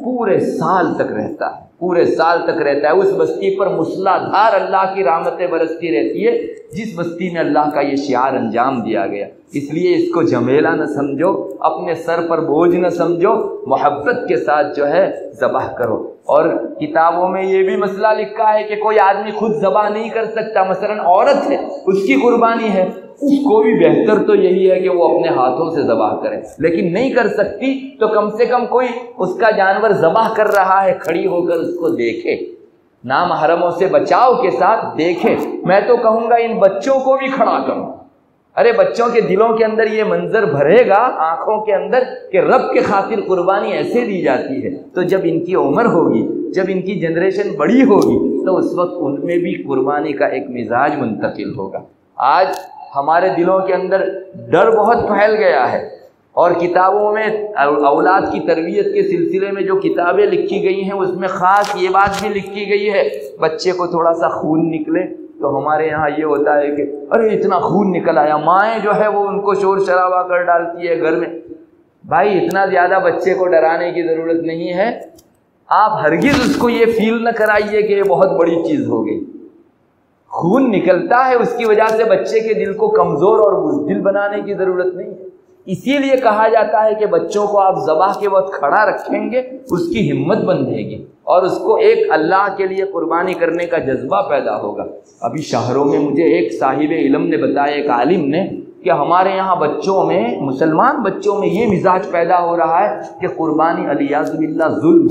پورے سال تک رہتا ہے۔ پورے سال تک رہتا ہے۔ اس بستی پر موسلادھار اللہ کی رحمتیں برستی رہتی ہے جس بستی میں اللہ کا یہ شعار انجام دیا گیا۔ اس لیے اس کو جھمیلا نہ سمجھو، اپنے سر پر بوجھ نہ سمجھو، محبت کے ساتھ جو ہے ذبح کرو۔ اور کتابوں میں یہ بھی مسئلہ لکھا ہے کہ کوئی آدمی خود ذبح نہیں کر سکتا، مثلا عورت ہے، اس کی قربانی ہے، اس کو بھی بہتر تو یہی ہے کہ وہ اپنے ہاتھوں سے ذبح کرے، لیکن نہیں کر سکتی تو کم سے کم کوئی اس کا جانور ذبح کر رہا ہے کھڑی ہو کر اس کو دیکھے، نامحرموں سے بچاؤ کے ساتھ دیکھے۔ میں تو کہوں گا ان بچوں کو بھی کھڑا کرو، ارے بچوں کے دلوں کے اندر یہ منظر بھرے گا، آنکھوں کے اندر، کہ رب کے خاطر قربانی ایسے دی جاتی ہے، تو جب ان کی عمر ہوگی، جب ان کی جنریشن بڑی ہوگی، تو اس وقت ان میں بھی قربانی کا ایک مزاج منتقل ہوگا۔ آج ہمارے دلوں کے اندر ڈر بہت پھیل گیا ہے، اور کتابوں میں اولاد کی تربیت کے سلسلے میں جو کتابیں لکھی گئی ہیں اس میں خاص یہ بات بھی لکھی گئی ہے، بچے کو تھوڑا سا خون نکلے تو ہمارے یہاں یہ ہوتا ہے کہ ارے اتنا خون نکل آیا، مائیں جو ہے وہ ان کو شور شرابہ کر ڈالتی ہے گھر میں۔ بھائی اتنا زیادہ بچے کو ڈرانے کی ضرورت نہیں ہے، آپ ہرگز اس کو یہ فیل نہ کرائیے کہ یہ بہت بڑی چیز ہو گئی۔ خون نکلتا ہے، اس کی وجہ سے بچے کے دل کو کمزور اور بزدل بنانے کی ضرورت نہیں ہے۔ اسی لیے کہا جاتا ہے کہ بچوں کو آپ ذبح کے وقت کھڑا رکھیں گے، اس کی ہمت بندھے گی اور اس کو ایک اللہ کے لیے قربانی کرنے کا جذبہ پیدا ہوگا۔ ابھی شہروں میں مجھے ایک صاحب علم نے بتایا، ایک عالم نے، کہ ہمارے یہاں بچوں میں، مسلمان بچوں میں یہ مزاج پیدا ہو رہا ہے کہ قربانی علیاذ باللہ ظلم،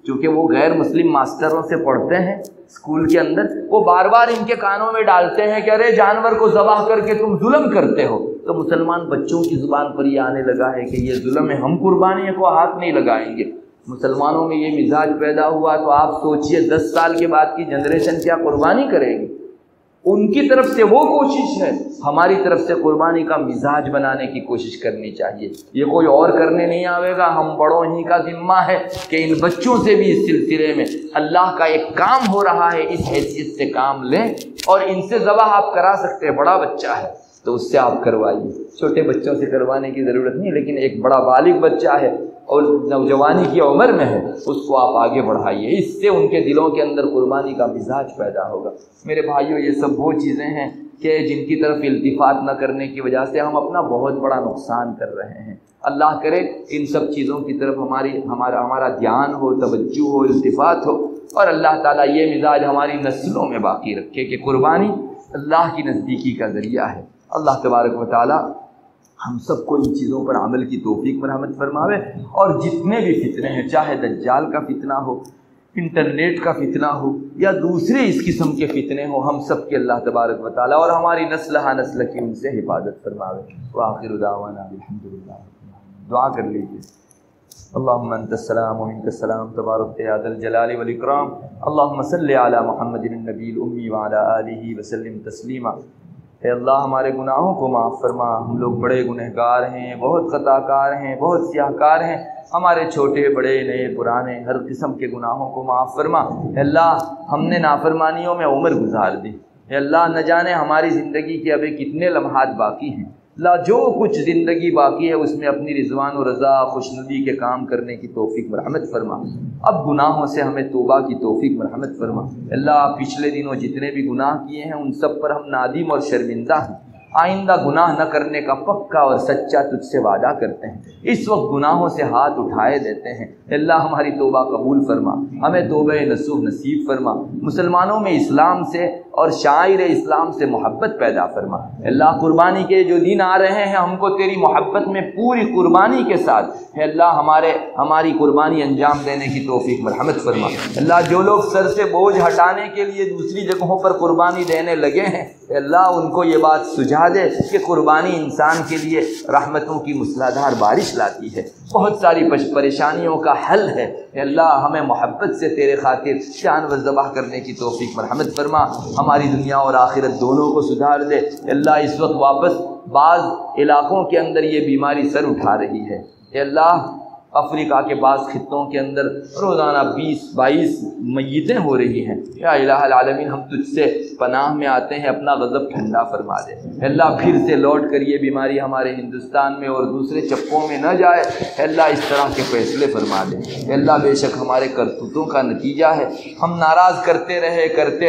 چونکہ وہ غیر مسلم ماسٹروں سے پڑھتے ہیں اسکول کے اندر، وہ بار بار ان کے کانوں میں ڈالتے ہیں کہ ارے جانور کو ذبح کر کے تم ظلم کرتے ہو، تو مسلمان بچوں کی زبان پر یہ آنے لگا ہے کہ یہ ظلم ہے، ہم قربانی کو ہاتھ نہیں لگائیں گے۔ مسلمانوں میں یہ مزاج پیدا ہوا تو آپ سوچئے 10 سال کے بعد کی جنریشن کیا قربانی کرے گی؟ ان کی طرف سے وہ کوشش ہے، ہماری طرف سے قربانی کا مزاج بنانے کی کوشش کرنی چاہیے۔ یہ کوئی اور کرنے نہیں آئے گا، ہم بڑوں ہی کا ذمہ ہے کہ ان بچوں سے بھی اس سلسلے میں اللہ کا ایک کام ہو رہا ہے، اس حیثیت سے کام لیں، اور ان سے ذبح آپ کرا سکتے ہیں۔ بڑا بچہ ہے تو اس سے آپ کروائیے، چھوٹے بچوں سے کروانے کی ضرورت نہیں، لیکن ایک بڑا بالغ بچہ ہے اور نوجوانی کی عمر میں ہے، اس کو آپ آگے بڑھائیے، اس سے ان کے دلوں کے اندر قربانی کا مزاج پیدا ہوگا۔ میرے بھائیوں، یہ سب وہ چیزیں ہیں کہ جن کی طرف التفات نہ کرنے کی وجہ سے ہم اپنا بہت بڑا نقصان کر رہے ہیں۔ اللہ کرے ان سب چیزوں کی طرف ہمارا دھیان ہو، توجہ ہو، التفات ہو، اور اللہ تعالیٰ یہ مزاج ہماری نسلوں میں باقی رکھے کہ قربانی اللہ کی نزدیکی کا ذریعہ ہے۔ اللہ تبارک و تعالیٰ ہم سب کو ان چیزوں پر عمل کی توفیق مرحمت فرماوے، اور جتنے بھی فتنے ہیں، چاہے دجال کا فتنہ ہو، انٹرنیٹ کا فتنہ ہو، یا دوسرے اس قسم کے فتنے ہوں، ہم سب کے اللہ تبارک و تعالیٰ اور ہماری نسل ہا نسل کی ان سے حفاظت فرماوے۔ وآخر دعوانا الحمدللہ۔ دعا کر لیجیے۔ اللہم انت السلام و منک السلام، تبارک یا ذا الجلال والاکرام۔ اللہم صلی علی محمد النبی الامی وعلی آلہ وسلم تسلیما۔ اے اللہ ہمارے گناہوں کو معاف فرما، ہم لوگ بڑے گنہگار ہیں، بہت خطا کار ہیں، بہت سیاہ کار ہیں، ہمارے چھوٹے بڑے نئے پرانے ہر قسم کے گناہوں کو معاف فرما۔ اے اللہ ہم نے نافرمانیوں میں عمر گزار دی، اے اللہ نہ جانے ہماری زندگی کے ابھی کتنے لمحات باقی ہیں، اللہ جو کچھ زندگی باقی ہے اس میں اپنی رضوان و رضا خوشنودی کے کام کرنے کی توفیق مرحمت فرما۔ اب گناہوں سے ہمیں توبہ کی توفیق مرحمت فرما۔ اللہ پچھلے دنوں جتنے بھی گناہ کیے ہیں ان سب پر ہم نادم اور شرمندہ ہیں، آئندہ گناہ نہ کرنے کا پکا اور سچا تجھ سے وعدہ کرتے ہیں، اس وقت گناہوں سے ہاتھ اٹھائے دیتے ہیں۔ اللہ ہماری توبہ قبول فرما، ہمیں توبہ نصوح نصیب فرما، مسلمانوں میں اسلام سے اور شاعر اسلام سے محبت پیدا فرما۔ اللہ قربانی کے جو دن آ رہے ہیں ہم کو تیری محبت میں پوری قربانی کے ساتھ ہے اللہ ہماری قربانی انجام دینے کی توفیق مرحمت فرما۔ اللہ جو لوگ سر سے بوجھ ہٹانے کے لیے دوسری جگہوں پر قربانی دینے لگے ہیں اللہ ان کو یہ بات سجھا دے کہ قربانی انسان کے لیے رحمتوں کی موسلادھار بارش لاتی ہے، بہت ساری پریشانیوں کا حل ہے۔ اے اللہ ہمیں محبت سے تیرے خاطر جانور ذبح کرنے کی توفیق مرحمت فرما، ہماری دنیا اور آخرت دونوں کو سدھار دے۔ اے اللہ اس وقت واپس بعض علاقوں کے اندر یہ بیماری سر اٹھا رہی ہے، اے اللہ افریقہ کے بعض خطوں کے اندر روزانہ 20-22 میتیں ہو رہی ہیں۔ یا الہ العالمین ہم تجھ سے پناہ میں آتے ہیں، اپنا غضب ٹھنڈا فرما دے۔ اللہ پھر سے لوٹ کر یہ بیماری ہمارے ہندوستان میں اور دوسرے چپوں میں نہ جائے۔ اللہ اس طرح کے فیصلے فرما دے۔ اللہ بے شک ہمارے کرتوتوں کا نتیجہ ہے، ہم ناراض کرتے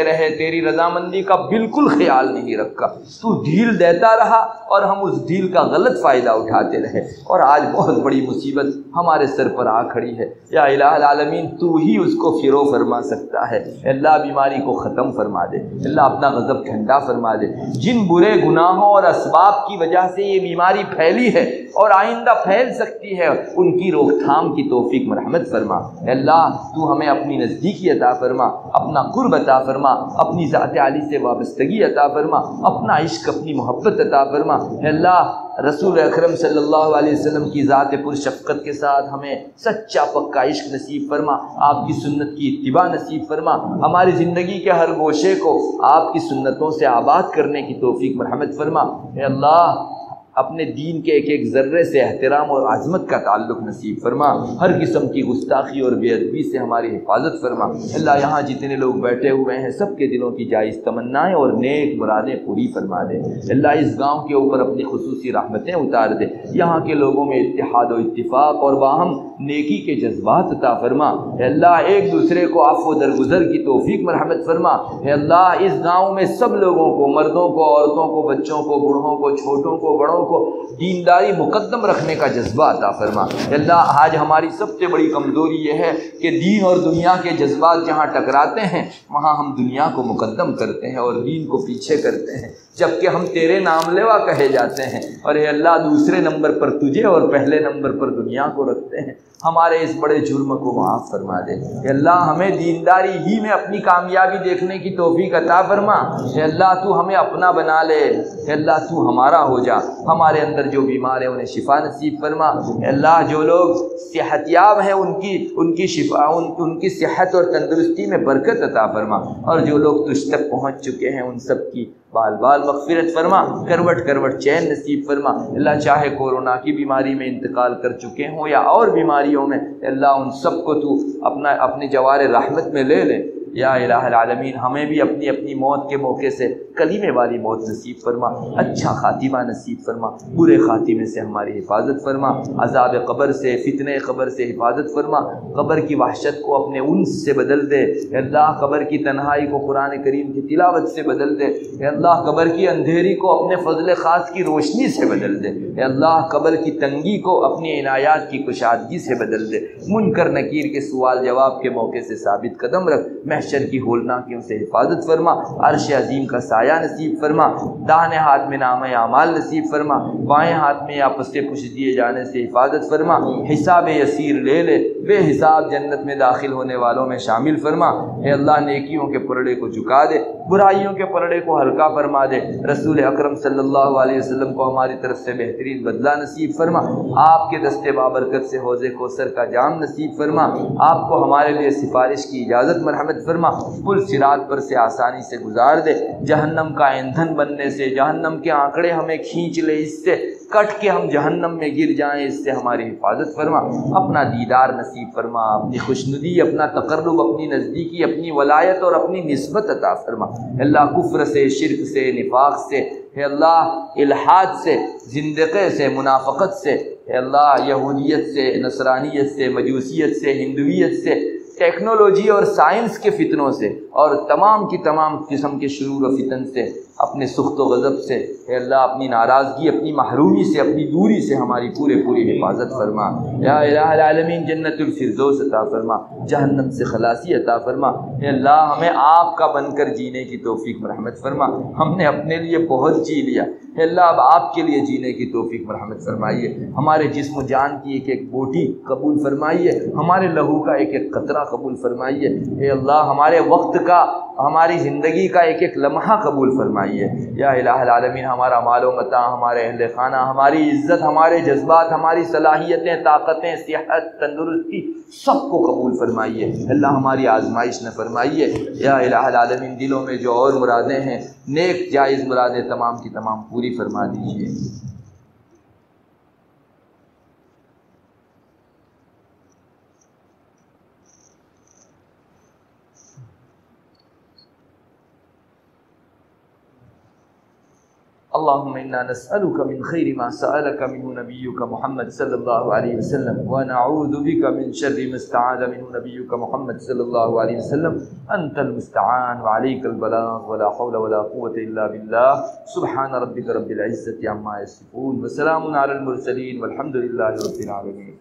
رہے تیری رضامندی کا بالکل خیال نہیں رکھا، تو ڈھیل دیتا رہا اور ہم اس ڈھیل کا غلط فائدہ اٹھاتے رہے، اور آج بہت بڑی مصیبت ہمارے سر پر آ کھڑی ہے۔ یا الہ العالمین تو ہی اس کو فرو فرما سکتا ہے۔ اللہ بیماری کو ختم فرما دے، اللہ اپنا غضب ٹھنڈا فرما دے۔ جن برے گناہوں اور اسباب کی وجہ سے یہ بیماری پھیلی ہے اور آئندہ پھیل سکتی ہے، ان کی روک تھام کی توفیق مرحمت فرما۔ اللہ تو ہمیں اپنی نزدیکی عطا فرما، اپنا قرب عطا فرما، اپنی ذات عالی سے وابستگی عطا فرما، اپنا عشق، اپنی محبت عطا فرما۔ اللہ رسول اکرم صلی اللہ علیہ وسلم کی ذات پر شفقت کے ساتھ ہمیں سچا پکا عشق نصیب فرما، آپ کی سنت کی اتباع نصیب فرما، ہماری زندگی کے ہر گوشے کو آپ کی سنتوں سے آباد کرنے کی توفیق مرحمت فرما۔ اے اللہ اپنے دین کے ایک ایک ذرے سے احترام اور عظمت کا تعلق نصیب فرما، ہر قسم کی گستاخی اور بے ادبی سے ہماری حفاظت فرما۔ اللہ یہاں جتنے لوگ بیٹھے ہوئے ہیں سب کے دلوں کی جائز تمنائیں اور نیک مرادیں پوری فرما دے۔ اللہ اس گاؤں کے اوپر اپنی خصوصی رحمتیں اتار دے، یہاں کے لوگوں میں اتحاد و اتفاق اور باہم نیکی کے جذبات عطا فرما۔ اے اللہ ایک دوسرے کو عفو و درگزر کی توفیق مرحمت فرما۔ اے اللہ اس گاؤں میں سب لوگوں کو، مردوں کو، عورتوں کو، بچوں کو، بوڑھوں کو، چھوٹوں کو، بڑوں کو دینداری مقدم رکھنے کا جذبہ عطا فرما۔ اللہ آج ہماری سب سے بڑی کمزوری یہ ہے کہ دین اور دنیا کے جذبات جہاں ٹکراتے ہیں وہاں ہم دنیا کو مقدم کرتے ہیں اور دین کو پیچھے کرتے ہیں، جبکہ ہم تیرے نام لیوا کہے جاتے ہیں، اور اے اللہ دوسرے نمبر پر تجھے اور پہلے نمبر پر دنیا کو رکھتے ہیں۔ ہمارے اس بڑے جرم کو معاف فرما دے۔ اے اللہ ہمیں دینداری ہی میں اپنی کامیابی دیکھنے کی توفیق عطا فرما۔ اے اللہ تو ہمیں اپنا بنا لے، اے اللہ تو ہمارا ہو جا، ہمارے اندر جو بیمار ہیں انہیں شفا نصیب فرما۔ اے اللہ جو لوگ صحت یاب ہیں ان کی شفا، ان کی صحت اور تندرستی میں برکت عطا فرما، اور جو لوگ تجھ تک پہنچ چکے ہیں ان سب کی بال بال مغفرت فرما، کروٹ کروٹ چین نصیب فرما۔ اللہ چاہے کورونا کی بیماری میں انتقال کر چکے ہوں یا اور بیماریوں میں، اللہ ان سب کو تو اپنے جوار رحمت میں لے لے۔ یا الہ العالمین ہمیں بھی اپنی اپنی موت کے موقع سے کلیمے والی موت نصیب فرما، اچھا خاتمہ نصیب فرما، برے خاتمے سے ہماری حفاظت فرما، عذاب قبر سے، فتنہ قبر سے حفاظت فرما، قبر کی وحشت کو اپنے انس سے بدل دے۔ اے اللہ قبر کی تنہائی کو قرآن کریم کی تلاوت سے بدل دے۔ اے اللہ قبر کی اندھیری کو اپنے فضل خاص کی روشنی سے بدل دے۔ اے اللہ قبر کی تنگی کو اپنی عنایات کی کشادگی سے بدل دے۔ منکر نکیر کے سوال جواب کے موقع سے ثابت قدم رکھ، محشر کی ہولناکیوں سے حفاظت فرما، عرش عظیم کا سایہ نصیب فرما، داہنے ہاتھ میں نامہ اعمال نصیب فرما، بائیں ہاتھ میں آپس سے پوچھ دیے جانے سے حفاظت فرما، حساب یسیر لے لے، بے حساب جنت میں داخل ہونے والوں میں شامل فرما۔ اے اللہ نیکیوں کے پلڑے کو جھکا دے، برائیوں کے پلڑے کو ہلکا فرما دے، رسول اکرم صلی اللہ علیہ وسلم کو ہماری طرف سے بہترین بدلہ نصیب فرما، آپ کے دستے بابرکت سے حوض کوثر کا جام نصیب فرما، آپ کو ہمارے لیے سفارش کی اجازت مرحمت فرما، پل صراط پر سے آسانی سے گزار دے، جہنم کا ایندھن بننے سے، جہنم کے آنکڑے ہمیں کھینچ لے، اس سے کٹ کے ہم جہنم میں گر جائیں، اس سے ہماری حفاظت فرما، اپنا دیدار نصیب فرما، اپنی خوشنودی، اپنا تقرب، اپنی نزدیکی، اپنی ولایت اور اپنی نسبت عطا فرما۔ اللہ کفر سے، شرک سے، نفاق سے، اے اللہ الحاد سے، زندقے سے، منافقت سے، اے اللہ یہودیت سے، نصرانیت سے، مجوسیت سے، ہندویت سے، ٹیکنالوجی اور سائنس کے فتنوں سے اور تمام کی تمام قسم کے شرور و فتن سے، اپنے سخط و غضب سے، اے اللہ اپنی ناراضگی، اپنی محرومی سے، اپنی دوری سے ہماری پوری حفاظت فرما۔ یا الہ العالمین جنت الفردوس عطا فرما، جہنم سے خلاصی عطا فرما۔ اے اللہ ہمیں آپ کا بن کر جینے کی توفیق مرحمت فرما، ہم نے اپنے لیے بہت جی لیا، اے اللہ اب آپ کے لیے جینے کی توفیق مرحمت فرمائیے، ہمارے جسم و جان کی ایک ایک بوٹی قبول فرمائیے، ہمارے لہو کا ایک ایک قطرہ قبول فرمائیے، اے اللہ ہمارے وقت کا، ہماری زندگی کا ایک ایک لمحہ قبول فرمائیے۔ یا الہ العالمین ہمارا مال و متاع، ہمارے اہل خانہ، ہماری عزت، ہمارے جذبات، ہماری صلاحیتیں، طاقتیں، صحت، تندرستی سب کو قبول فرمائیے، اللہ ہماری آزمائش نہ فرمائیے۔ یا الہ العالمین دلوں میں جو اور مرادیں ہیں، نیک جائز مرادیں تمام کی تمام پوری فرما دیجیے۔ اللهم إنا نسألك من خير ما سألك منه نبيك محمد صلى الله عليه وسلم ونعوذ بك من شر ما استعاذ منه نبيك محمد صلى الله عليه وسلم أنت المستعان وعليك البلاغ ولا حول ولا قوة إلا بالله سبحان ربك رب العزة عما يصفون وسلام على المرسلين والحمد لله رب العالمين.